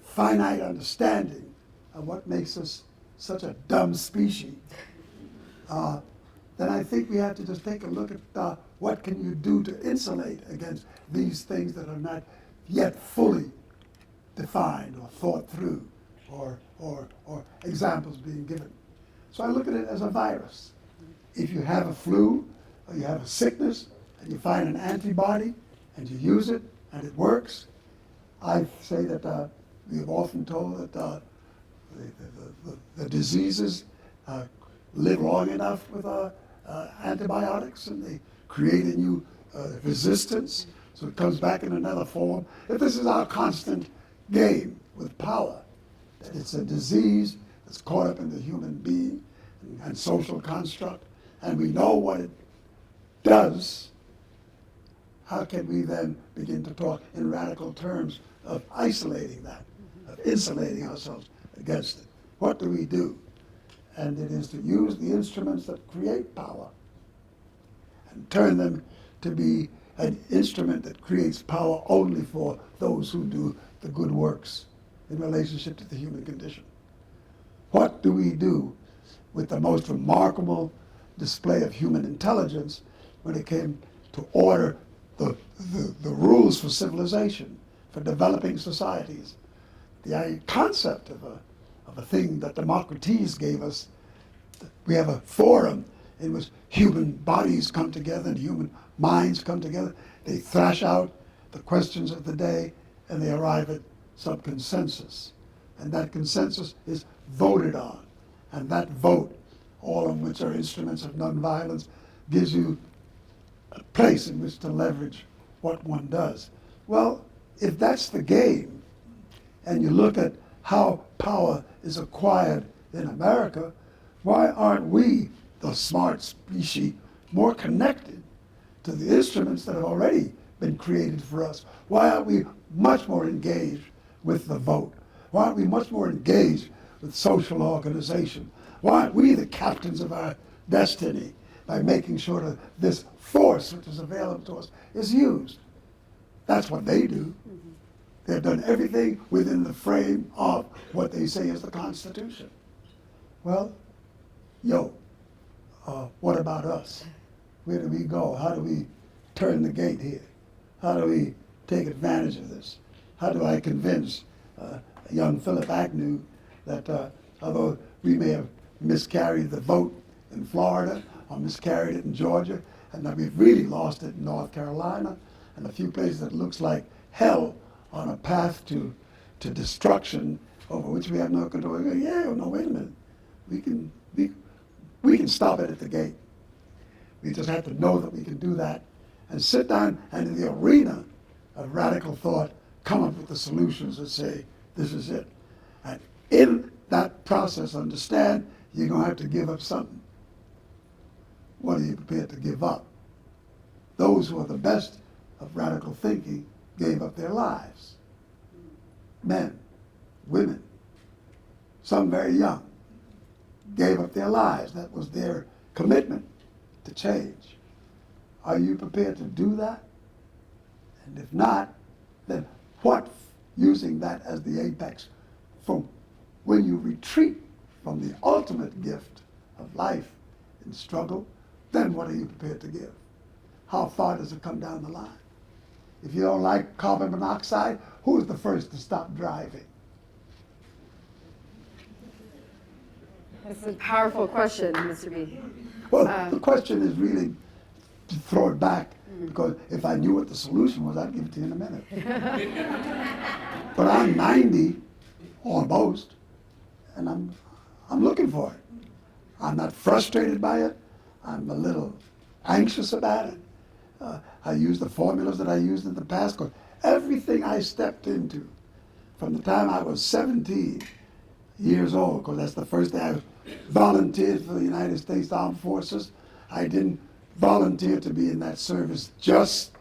finite understanding of what makes us such a dumb species, then I think we have to just take a look at what can you do to insulate against these things that are not yet fully defined or thought through or examples being given. So I look at it as a virus. If you have a flu or you have a sickness and you find an antibody and you use it and it works, I say that we have often told that the diseases live long enough with antibiotics, and they create a new resistance, so it comes back in another form. If this is our constant game with power, that it's a disease that's caught up in the human being and social construct, and we know what it does, how can we then begin to talk in radical terms of isolating that, of insulating ourselves against it? What do we do? And it is to use the instruments that create power and turn them to be an instrument that creates power only for those who do the good works in relationship to the human condition. What do we do with the most remarkable display of human intelligence when it came to order the rules for civilization, for developing societies? The concept of a thing that Democritus gave us. We have a forum in which human bodies come together and human minds come together. They thrash out the questions of the day and they arrive at some consensus. And that consensus is voted on. And that vote, all of which are instruments of nonviolence, gives you a place in which to leverage what one does. Well, if that's the game, and you look at how power is acquired in America, why aren't we, the smart species, more connected to the instruments that have already been created for us? Why aren't we much more engaged with the vote? Why aren't we much more engaged with social organization? Why aren't we the captains of our destiny by making sure that this force which is available to us is used? That's what they do. They've done everything within the frame of what they say is the Constitution. Well, what about us? Where do we go? How do we turn the gate here? How do we take advantage of this? How do I convince young Philip Agnew that although we may have miscarried the vote in Florida or miscarried it in Georgia, and that we've really lost it in North Carolina and a few places that looks like hell on a path to destruction over which we have no control. No, wait a minute. We can stop it at the gate. We just have to know that we can do that and sit down and in the arena of radical thought come up with the solutions that say, this is it. And in that process, understand you're going to have to give up something. What are you prepared to give up? Those who are the best of radical thinking gave up their lives. Men, women, some very young, gave up their lives. That was their commitment to change. Are you prepared to do that? And if not, then what, using that as the apex, from when you retreat from the ultimate gift of life and struggle, then what are you prepared to give? How far does it come down the line? If you don't like carbon monoxide, who's the first to stop driving?
That's a powerful question, Mr. B.
Well, the question is really to throw it back, because if I knew what the solution was, I'd give it to you in a minute. But I'm 90, almost, and I'm looking for it. I'm not frustrated by it. I'm a little anxious about it. I use the formulas that I used in the past, because everything I stepped into from the time I was 17 years old, because that's the first day I volunteered for the United States Armed Forces. I didn't volunteer to be in that service just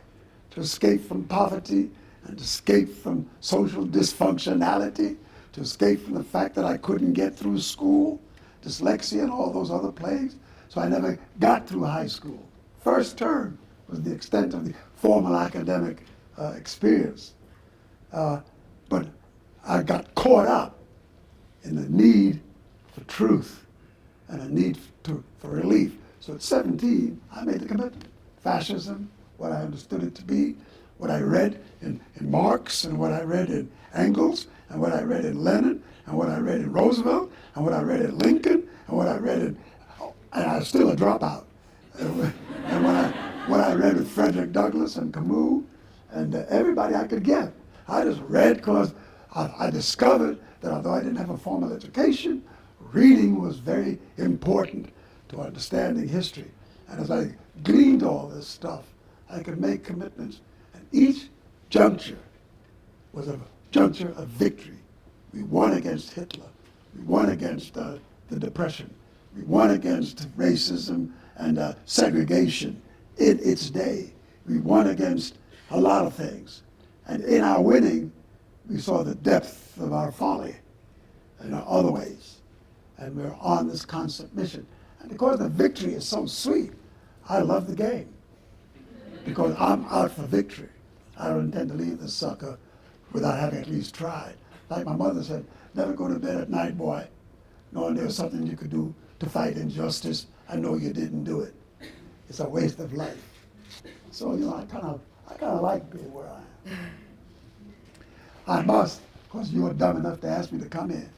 to escape from poverty and to escape from social dysfunctionality, to escape from the fact that I couldn't get through school, dyslexia and all those other plagues. So I never got through high school. First term was the extent of the formal academic experience. But I got caught up in the need for truth and a need for relief. So at 17, I made the commitment. Fascism, what I understood it to be, what I read in Marx, and what I read in Engels, and what I read in Lenin, and what I read in Roosevelt, and what I read in Lincoln, and what I read in, and I was still a dropout. And what I read with Frederick Douglass and Camus, and everybody I could get. I just read because I discovered that although I didn't have a formal education, reading was very important to understanding history. And as I gleaned all this stuff, I could make commitments. And each juncture was a juncture of victory. We won against Hitler. We won against the Depression. We won against racism and segregation in its day. We won against a lot of things. And in our winning, we saw the depth of our folly in other ways. And we're on this constant mission. And because the victory is so sweet, I love the game. Because I'm out for victory. I don't intend to leave this sucker without having at least tried. Like my mother said, never go to bed at night, boy, knowing there's something you could do to fight injustice. I know you didn't do it. It's a waste of life. So, I kind of like being where I am. I must, because you were dumb enough to ask me to come in.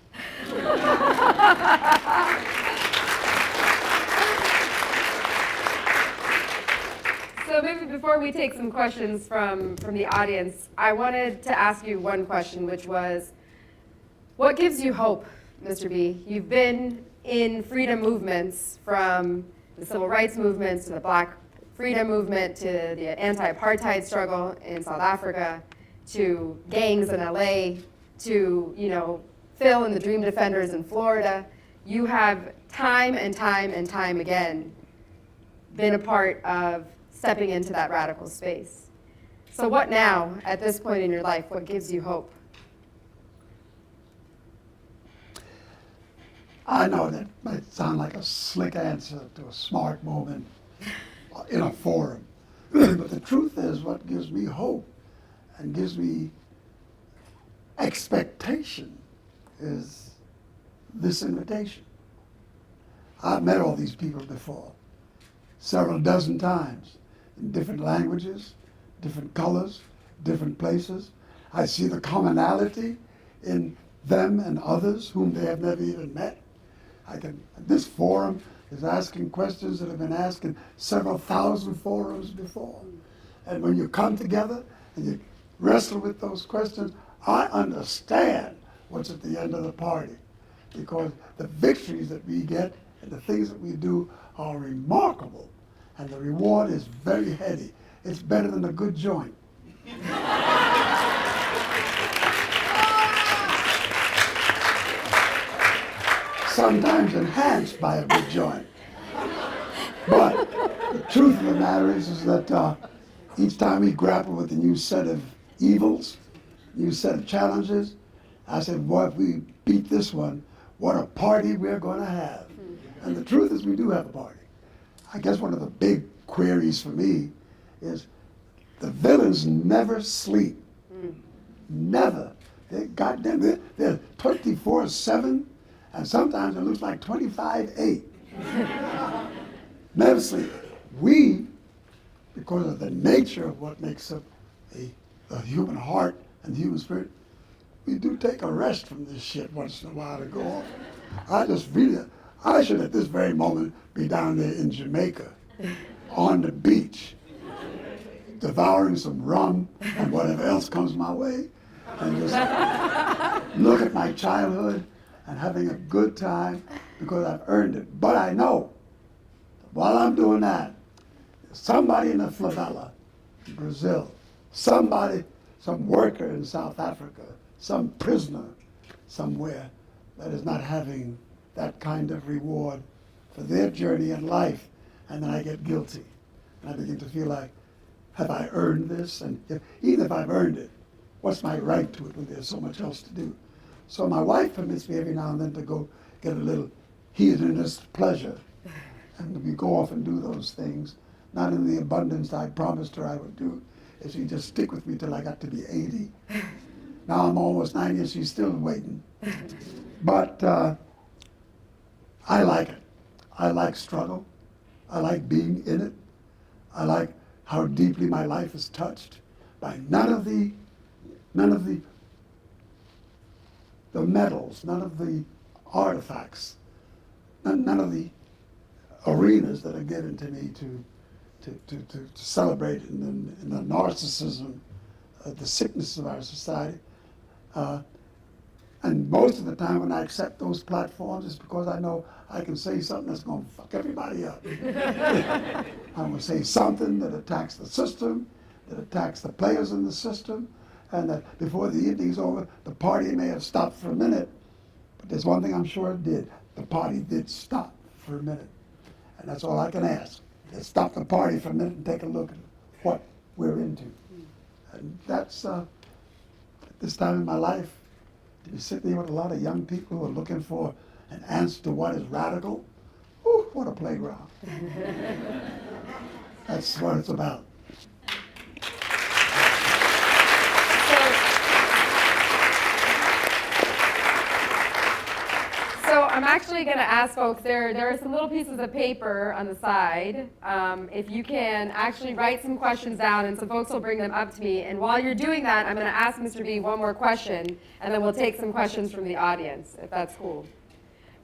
So maybe before we take some questions from the audience, I wanted to ask you one question, which was, what gives you hope, Mr. B? You've been in freedom movements, from the civil rights movements to the Black freedom movement to the anti-apartheid struggle in South Africa, to gangs in LA, to, Phil and the Dream Defenders in Florida. You have time and time and time again been a part of stepping into that radical space. So what now, at this point in your life, what gives you hope?
I know that might sound like a slick answer to a smart moment in a forum. But the truth is, what gives me hope and gives me expectation is this invitation. I've met all these people before, several dozen times, in different languages, different colors, different places. I see the commonality in them and others whom they have never even met. This forum is asking questions that have been asked in several thousand forums before. And when you come together and you wrestle with those questions, I understand what's at the end of the party, because the victories that we get and the things that we do are remarkable, and the reward is very heady. It's better than a good joint. Sometimes enhanced by a good joint. But the truth of the matter is that each time we grapple with a new set of evils, new set of challenges, I said, boy, if we beat this one, what a party we're going to have. And the truth is we do have a party. I guess one of the big queries for me is the villains never sleep. Never. They're 24/7, And sometimes it looks like 25-8. Never sleep. We, because of the nature of what makes up the human heart and the human spirit, we do take a rest from this shit once in a while to go off. I should at this very moment be down there in Jamaica on the beach, devouring some rum and whatever else comes my way, and just look at my childhood and having a good time because I've earned it. But I know that while I'm doing that, somebody in a favela in Brazil, some worker in South Africa, some prisoner somewhere that is not having that kind of reward for their journey in life, and then I get guilty. And I begin to feel like, have I earned this? And even if I've earned it, what's my right to it when there's so much else to do? So my wife permits me every now and then to go get a little hedonist pleasure. And we go off and do those things, not in the abundance I promised her I would do, if she'd just stick with me till I got to be 80. Now I'm almost 90 and she's still waiting. But I like it. I like struggle. I like being in it. I like how deeply my life is touched by none of the medals, none of the artifacts, none of the arenas that are given to me to celebrate in the narcissism, the sickness of our society. And most of the time when I accept those platforms, it's because I know I can say something that's going to fuck everybody up. I'm going to say something that attacks the system, that attacks the players in the system, and that before the evening's over, the party may have stopped for a minute, but there's one thing I'm sure it did. The party did stop for a minute. And that's all I can ask. Let's stop the party for a minute and take a look at what we're into. And that's, at this time in my life, to be sitting here with a lot of young people who are looking for an answer to what is radical, ooh, what a playground. That's what it's about.
So I'm actually going to ask folks, there are some little pieces of paper on the side. If you can actually write some questions down, and some folks will bring them up to me. And while you're doing that, I'm going to ask Mr. B one more question, and then we'll take some questions from the audience, if that's cool.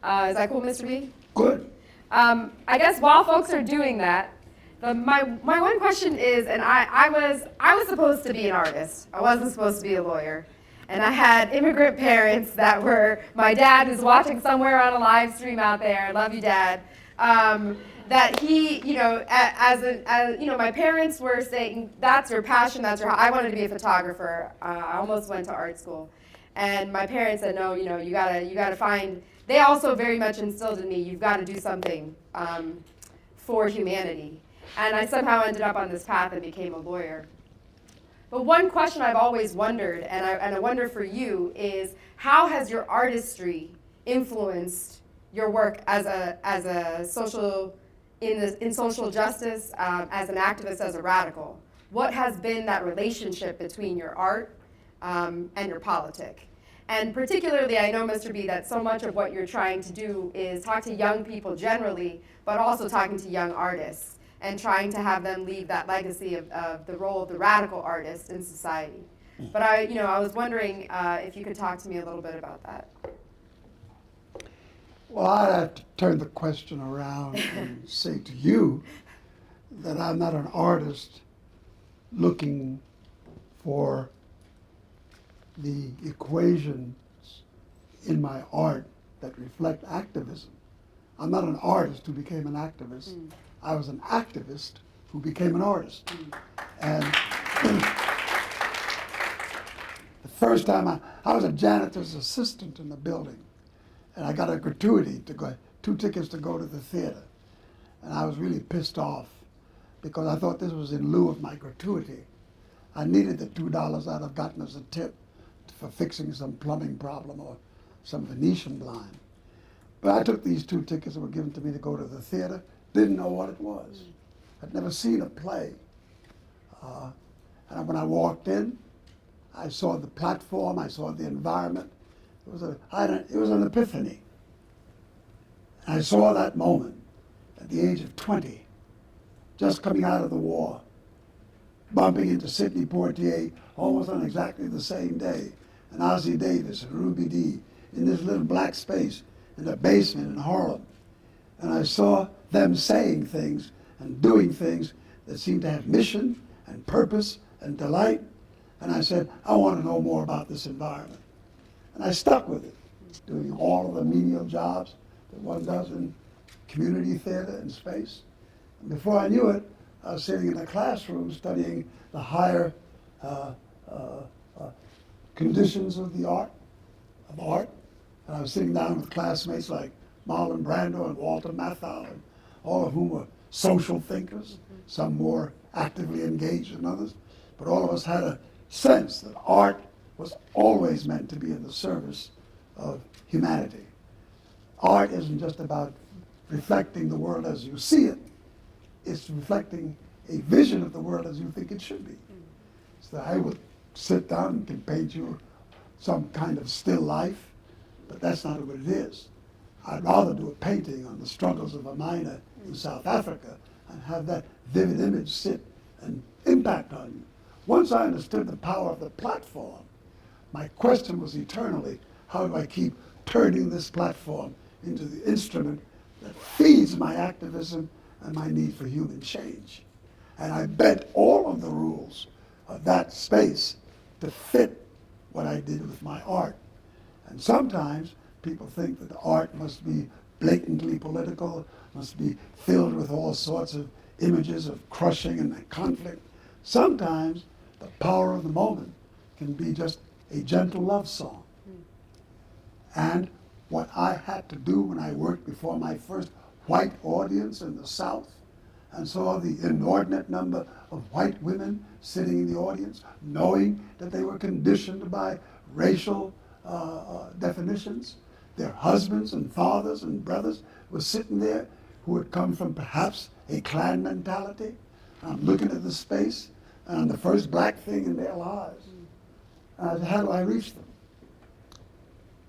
Is that cool, Mr. B?
Good.
I guess while folks are doing that, my one question is, and I was supposed to be an artist. I wasn't supposed to be a lawyer. And I had immigrant parents that were, my dad is watching somewhere on a live stream out there, love you, Dad, that he, you know, my parents were saying, that's your passion, I wanted to be a photographer. I almost went to art school. And my parents said, no, you know, you gotta find, they also very much instilled in me, you've got to do something for humanity. And I somehow ended up on this path and became a lawyer. But one question I've always wondered, and I wonder for you, is how has your artistry influenced your work as a social, in social justice, as an activist, as a radical? What has been that relationship between your art and your politic? And particularly, I know, Mr. B, that so much of what you're trying to do is talk to young people generally, but also talking to young artists, and trying to have them leave that legacy of the role of the radical artist in society. But I was wondering if you could talk to me a little bit about that.
Well, I'd have to turn the question around and say to you that I'm not an artist looking for the equations in my art that reflect activism. I'm not an artist who became an activist. I was an activist who became an artist. And the first time I was a janitor's assistant in the building, and I got a gratuity to go, 2 tickets to go to the theater. And I was really pissed off because I thought this was in lieu of my gratuity. I needed the $2 I'd have gotten as a tip for fixing some plumbing problem or some Venetian blind. But I took these 2 tickets that were given to me to go to the theater, didn't know what it was. I'd never seen a play. And when I walked in, I saw the platform, I saw the environment. It was an epiphany. And I saw that moment at the age of 20, just coming out of the war, bumping into Sidney Poitier almost on exactly the same day, and Ossie Davis and Ruby Dee in this little black space in a basement in Harlem. And I saw them saying things and doing things that seemed to have mission and purpose and delight. And I said, I want to know more about this environment. And I stuck with it, doing all of the menial jobs that one does in community theater and space. And before I knew it, I was sitting in a classroom studying the higher conditions of the art, And I was sitting down with classmates like Marlon Brando and Walter Matthau, and all of whom were social thinkers, some more actively engaged than others. But all of us had a sense that art was always meant to be in the service of humanity. Art isn't just about reflecting the world as you see it. It's reflecting a vision of the world as you think it should be. So I would sit down and can paint you some kind of still life, but that's not what it is. I'd rather do a painting on the struggles of a miner in South Africa and have that vivid image sit and impact on you. Once I understood the power of the platform, my question was eternally, how do I keep turning this platform into the instrument that feeds my activism and my need for human change? And I bent all of the rules of that space to fit what I did with my art. And sometimes people think that art must be blatantly political, must be filled with all sorts of images of crushing and conflict. Sometimes the power of the moment can be just a gentle love song. And what I had to do when I worked before my first white audience in the South and saw the inordinate number of white women sitting in the audience, knowing that they were conditioned by racial definitions. Their husbands and fathers and brothers were sitting there who had come from perhaps a clan mentality. I'm looking at the space, and I'm the first black thing in their lives. And I said, how do I reach them?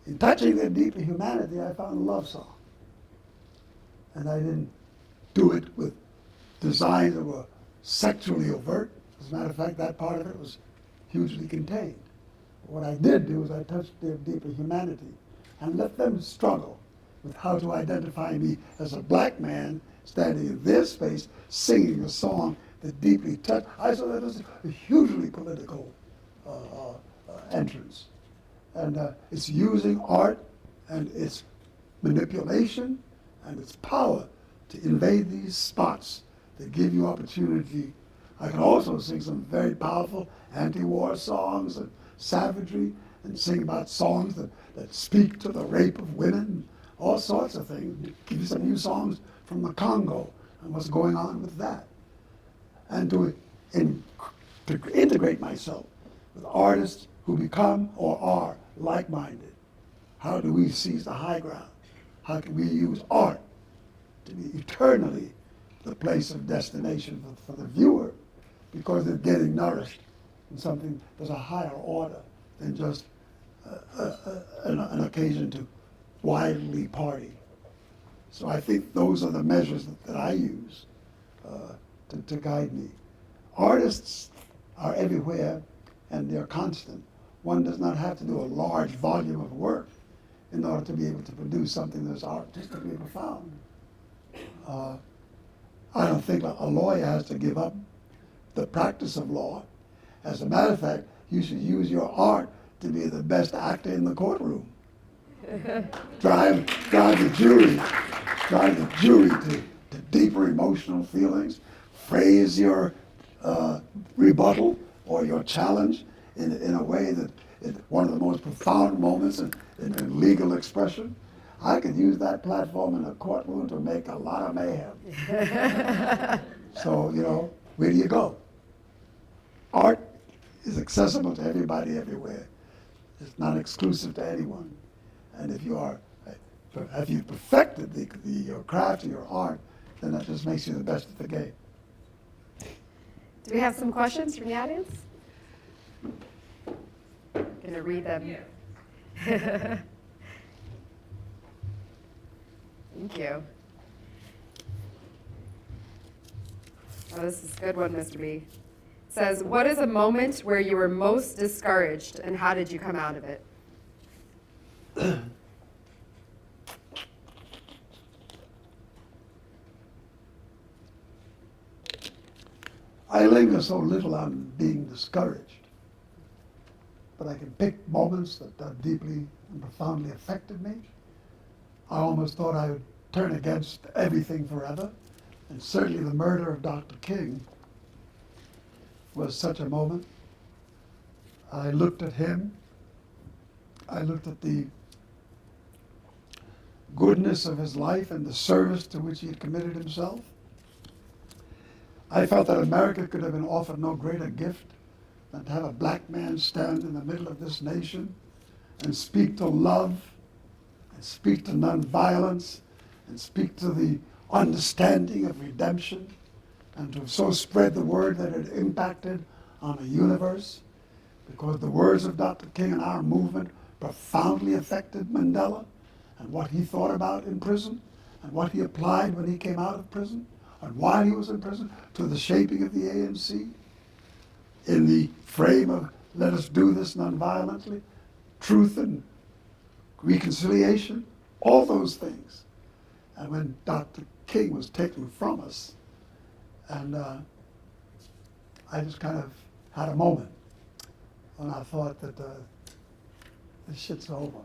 In touching their deeper humanity, I found a love song. And I didn't do it with designs that were sexually overt. As a matter of fact, that part of it was hugely contained. What I did do is I touched their deeper humanity and let them struggle with how to identify me as a black man standing in their space singing a song that deeply touched. I saw that as a hugely political entrance. And it's using art and its manipulation and its power to invade these spots that give you opportunity. I can also sing some very powerful anti-war songs and savagery, and sing about songs that speak to the rape of women, all sorts of things. Give you some new songs from the Congo and what's going on with that. And to integrate myself with artists who become or are like-minded. How do we seize the high ground? How can we use art to be eternally the place of destination for the viewer, because they're getting nourished in something that's a higher order than just an occasion to wildly party. So I think those are the measures that I use to guide me. Artists are everywhere and they're constant. One does not have to do a large volume of work in order to be able to produce something that's artistically profound. I don't think a lawyer has to give up the practice of law. As a matter of fact, you should use your art to be the best actor in the courtroom. drive the jury to deeper emotional feelings. Phrase your rebuttal or your challenge in a way that is one of the most profound moments in legal expression. I could use that platform in a courtroom to make a lot of mayhem. So, where do you go? Art is accessible to everybody everywhere. It's not exclusive to anyone. And if you've perfected your craft or your art, then that just makes you the best at the game.
Do we have some questions from the audience? I'm going to read them. Thank you. Oh, this is a good one, Mr. B. It says, what is a moment where you were most discouraged and how did you come out of it?
I linger so little on being discouraged, but I can pick moments that deeply and profoundly affected me. I almost thought I would turn against everything forever, and certainly the murder of Dr. King was such a moment. I looked at him, I looked at the goodness of his life and the service to which he had committed himself. I felt that America could have been offered no greater gift than to have a black man stand in the middle of this nation and speak to love, and speak to nonviolence, and speak to the understanding of redemption, and to so spread the word that it impacted on a universe, because the words of Dr. King and our movement profoundly affected Mandela and what he thought about in prison and what he applied when he came out of prison and while he was in prison to the shaping of the ANC in the frame of let us do this nonviolently, truth and reconciliation, all those things. And when Dr. King was taken from us, and I just kind of had a moment when I thought that this shit's over.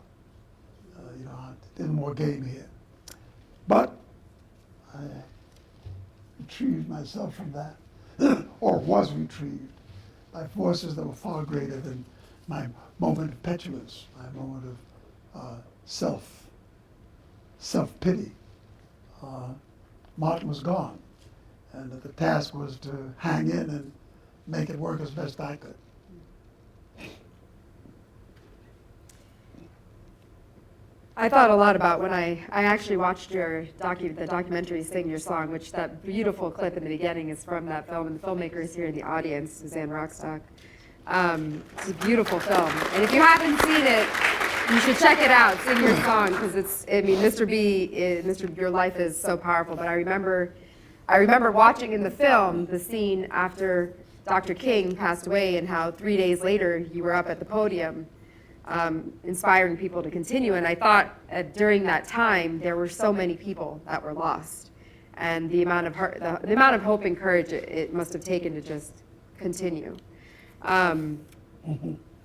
There's more game here. But I retrieved myself from that, or was retrieved by forces that were far greater than my moment of petulance, my moment of self-pity. Martin was gone, and the task was to hang in and make it work as best I could.
I thought a lot about when I actually watched the documentary Sing Your Song, which that beautiful clip in the beginning is from that film, and the filmmaker is here in the audience, Suzanne Rockstock. It's a beautiful film, and if you haven't seen it, you should check it out, Sing Your Song, because Mr. B, your life is so powerful, but I remember watching in the film the scene after Dr. King passed away and how 3 days later you were up at the podium inspiring people to continue. And I thought during that time there were so many people that were lost, and the amount of hope and courage it must have taken to just continue.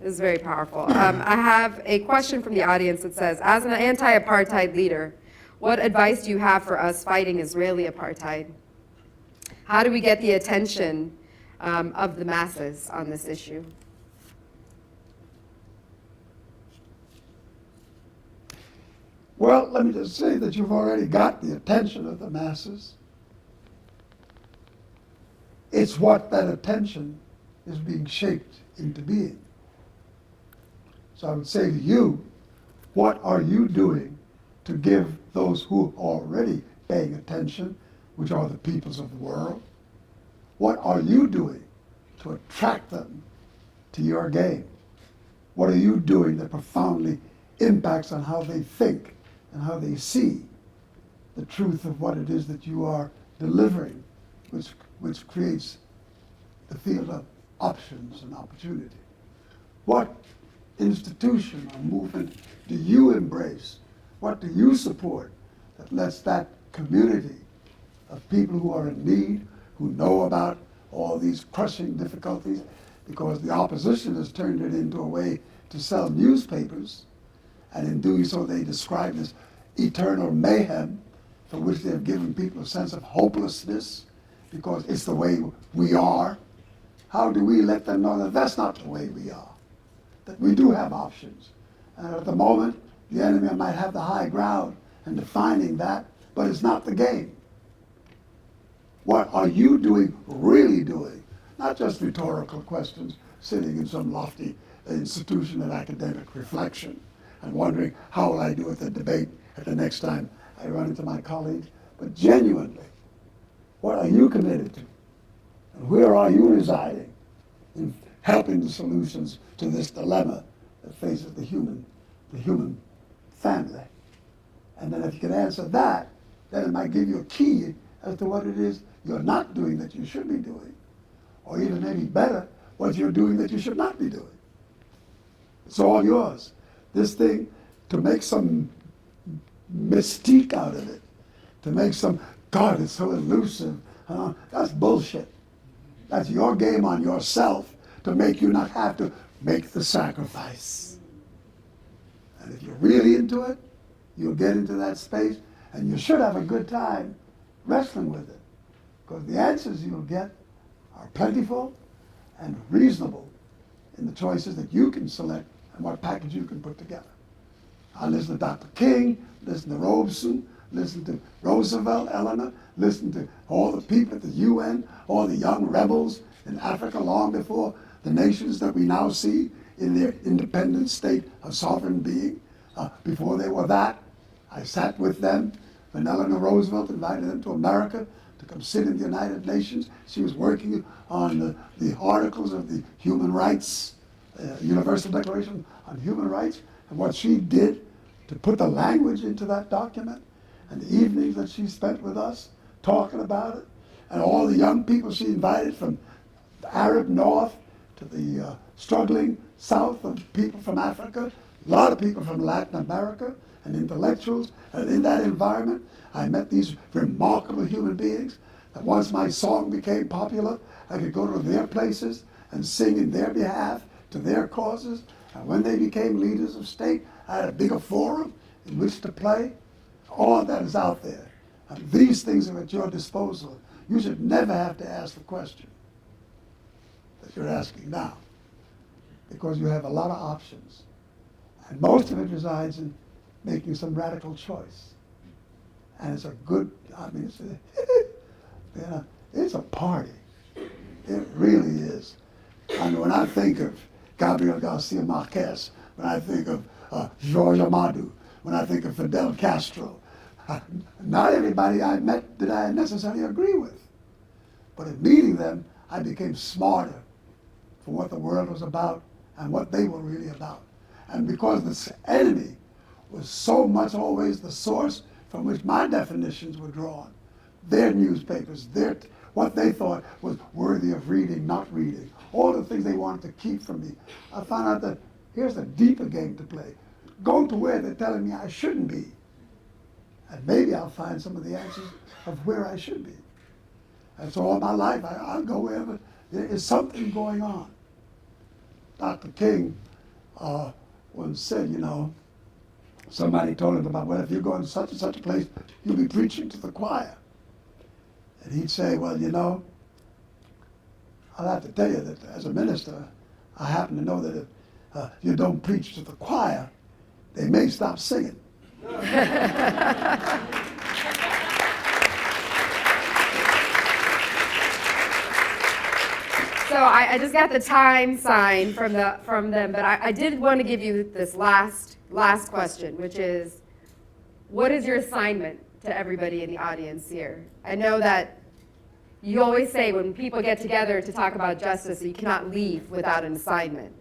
It was very powerful. I have a question from the audience that says, as an anti-apartheid leader, what advice do you have for us fighting Israeli apartheid? How do we get the attention of the masses on this issue?
Well, let me just say that you've already got the attention of the masses. It's what that attention is being shaped into being. So I would say to you, what are you doing to give those who are already paying attention, which are the peoples of the world, what are you doing to attract them to your game? What are you doing that profoundly impacts on how they think and how they see the truth of what it is that you are delivering, which creates the field of options and opportunity? What institution or movement do you embrace? What do you support that lets that community of people who are in need, who know about all these crushing difficulties, because the opposition has turned it into a way to sell newspapers, and in doing so they describe this eternal mayhem for which they have given people a sense of hopelessness because it's the way we are. How do we let them know that that's not the way we are, that we do have options? And at the moment, the enemy might have the high ground in defining that, but it's not the game. What are you doing, really doing? Not just rhetorical questions, sitting in some lofty institution of academic reflection and wondering how will I do at the debate at the next time I run into my colleagues, but genuinely, what are you committed to? And where are you residing in helping the solutions to this dilemma that faces the human family? And then if you can answer that, then it might give you a key as to what it is you're not doing that you should be doing. Or even maybe better, what you're doing that you should not be doing. It's all yours. This thing, to make some mystique out of it, to make some, God, it's so elusive, that's bullshit. That's your game on yourself to make you not have to make the sacrifice. And if you're really into it, you'll get into that space, and you should have a good time wrestling with it. Because the answers you'll get are plentiful and reasonable in the choices that you can select and what package you can put together. I listen to Dr. King, listen to Robeson, listen to Roosevelt, Eleanor, listen to all the people at the UN, all the young rebels in Africa long before the nations that we now see in their independent state of sovereign being. Before they were that, I sat with them when Eleanor Roosevelt invited them to America to come sit in the United Nations. She was working on the articles of the human rights, Universal Declaration on Human Rights, and what she did to put the language into that document, and the evenings that she spent with us talking about it, and all the young people she invited from the Arab North to the struggling South of people from Africa, a lot of people from Latin America, and intellectuals. And in that environment, I met these remarkable human beings that once my song became popular, I could go to their places and sing in their behalf to their causes. And when they became leaders of state, I had a bigger forum in which to play. All of that is out there. And these things are at your disposal. You should never have to ask the question that you're asking now, because you have a lot of options. And most of it resides in making some radical choice. And it's a good, it's a party. It really is. I mean, when I think of Gabriel Garcia Marquez, when I think of George Amadou, when I think of Fidel Castro, not everybody I met did I necessarily agree with. But in meeting them, I became smarter for what the world was about and what they were really about. And because this enemy was so much always the source from which my definitions were drawn, their newspapers, what they thought was worthy of reading, not reading, all the things they wanted to keep from me, I found out that here's a deeper game to play. Go to where they're telling me I shouldn't be. And maybe I'll find some of the answers of where I should be. And so all my life, I'll go wherever there is something going on. Dr. King once said, somebody told him about, well, if you go in such and such a place, you'll be preaching to the choir. And he'd say, well, I'll have to tell you that as a minister, I happen to know that if you don't preach to the choir, they may stop singing.
So I just got the time sign from them, but I did want to give you this last question, which is, what is your assignment to everybody in the audience here? I know that you always say when people get together to talk about justice, you cannot leave without an assignment.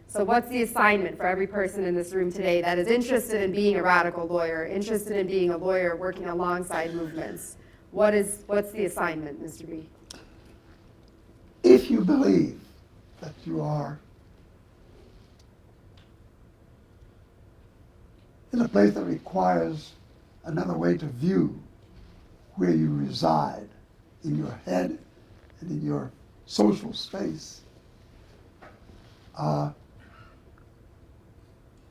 So what's the assignment for every person in this room today that is interested in being a radical lawyer, interested in being a lawyer working alongside movements? What's the assignment, Mr. B?
If you believe that you are in a place that requires another way to view where you reside in your head and in your social space,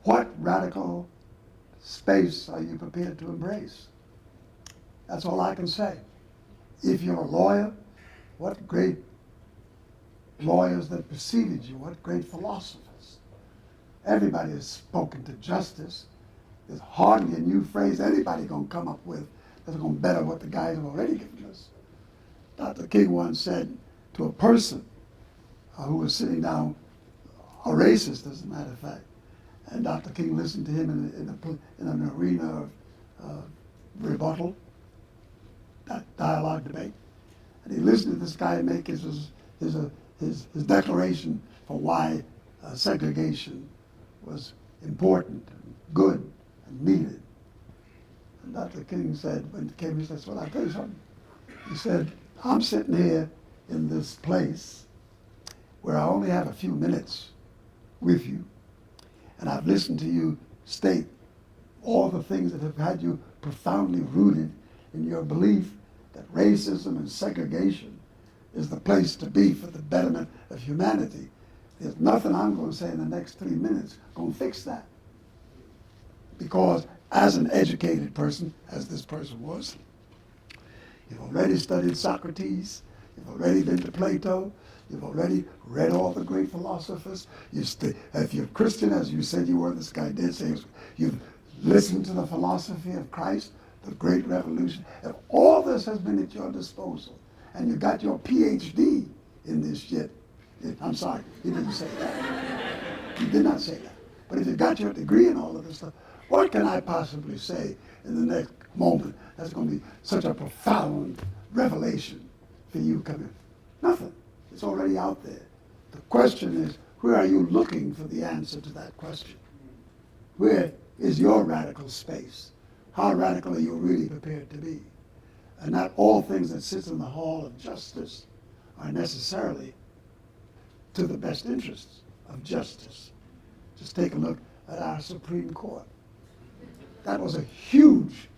what radical space are you prepared to embrace? That's all I can say. If you're a lawyer, what great lawyers that preceded you, what great philosophers. Everybody has spoken to justice. There's hardly a new phrase anybody gonna come up with that's gonna better what the guys have already given us. Dr. King once said to a person who was sitting down, a racist as a matter of fact, and Dr. King listened to him in an arena of rebuttal, dialogue, debate, and he listened to this guy make his declaration for why segregation was important and good and needed. And Dr. King said, when he came, he said, well, I'll tell you something. He said, I'm sitting here in this place where I only have a few minutes with you, and I've listened to you state all the things that have had you profoundly rooted in your belief that racism and segregation is the place to be for the betterment of humanity. There's nothing I'm going to say in the next 3 minutes going to fix that. Because as an educated person, as this person was, you've already studied Socrates, you've already been to Plato, you've already read all the great philosophers. If you're Christian, as you said you were, this guy did say, you've listened to the philosophy of Christ, the great revolution. If all this has been at your disposal, and you got your PhD in this shit, I'm sorry, he didn't say that. He did not say that. But if you got your degree in all of this stuff, what can I possibly say in the next moment that's going to be such a profound revelation for you coming? Nothing. It's already out there. The question is, where are you looking for the answer to that question? Where is your radical space? How radical are you really prepared to be? And not all things that sit in the hall of justice are necessarily to the best interests of justice. Just take a look at our Supreme Court. That was a huge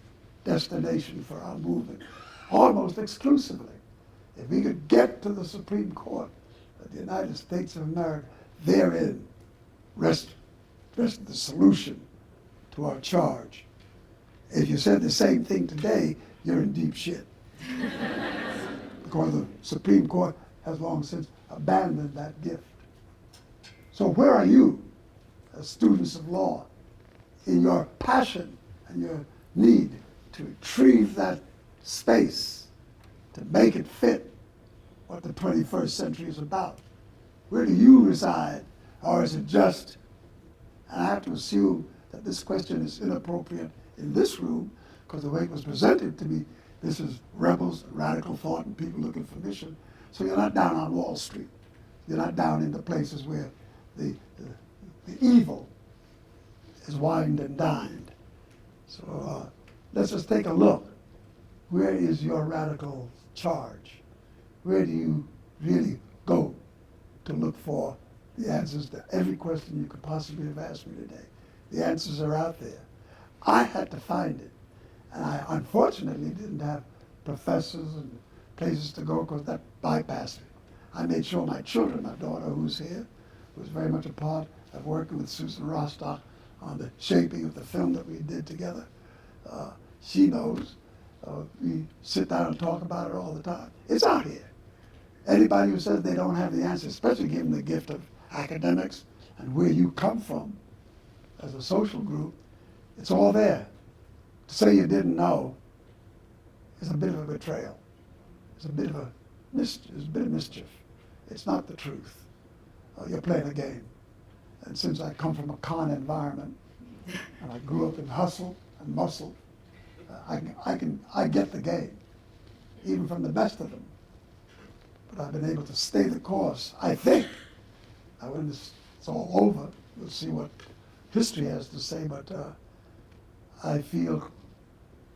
destination for our movement, almost exclusively. If we could get to the Supreme Court of the United States of America, therein rests the solution to our charge. If you said the same thing today, you're in deep shit. Because the Supreme Court has long since abandoned that gift. So where are you, as students of law, in your passion and your need to retrieve that space, to make it fit what the 21st century is about? Where do you reside, or is it just, and I have to assume that this question is inappropriate in this room, because the way it was presented to me, this is rebels, radical thought, and people looking for mission. So you're not down on Wall Street. You're not down in the places where the evil is wined and dined. So let's just take a look. Where is your radical charge? Where do you really go to look for the answers to every question you could possibly have asked me today? The answers are out there. I had to find it. And I unfortunately didn't have professors and places to go because that bypassed me. I made sure my children, my daughter who's here, was very much a part of working with Susan Rostock on the shaping of the film that we did together. She knows. We sit down and talk about it all the time. It's out here. Anybody who says they don't have the answer, especially given the gift of academics and where you come from as a social group, it's all there. To say you didn't know is a bit of a betrayal. It's a bit of mischief. It's not the truth. You're playing a game. And since I come from a con environment, and I grew up in hustle and muscle, I get the game, even from the best of them. But I've been able to stay the course, I think. Now when it's all over, we'll see what history has to say, but I feel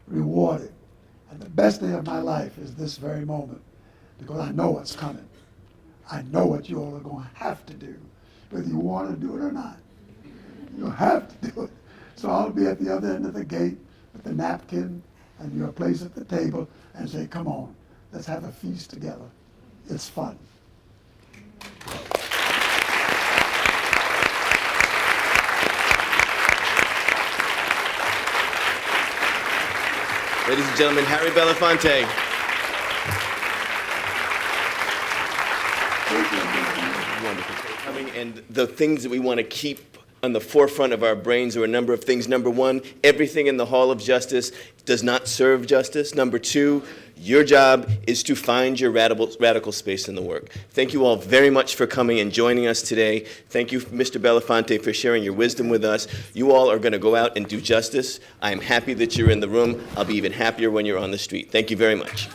rewarded. And the best day of my life is this very moment, because I know what's coming. I know what you all are going to have to do, whether you want to do it or not. You'll have to do it. So I'll be at the other end of the gate with the napkin and your place at the table and say, come on, let's have a feast together. It's fun.
Ladies and gentlemen, Harry Belafonte. Wonderful for coming, and the things that we want to keep on the forefront of our brains are a number of things. Number one, everything in the Hall of Justice does not serve justice. Number two, your job is to find your radical space in the work. Thank you all very much for coming and joining us today. Thank you, Mr. Belafonte, for sharing your wisdom with us. You all are going to go out and do justice. I am happy that you're in the room. I'll be even happier when you're on the street. Thank you very much.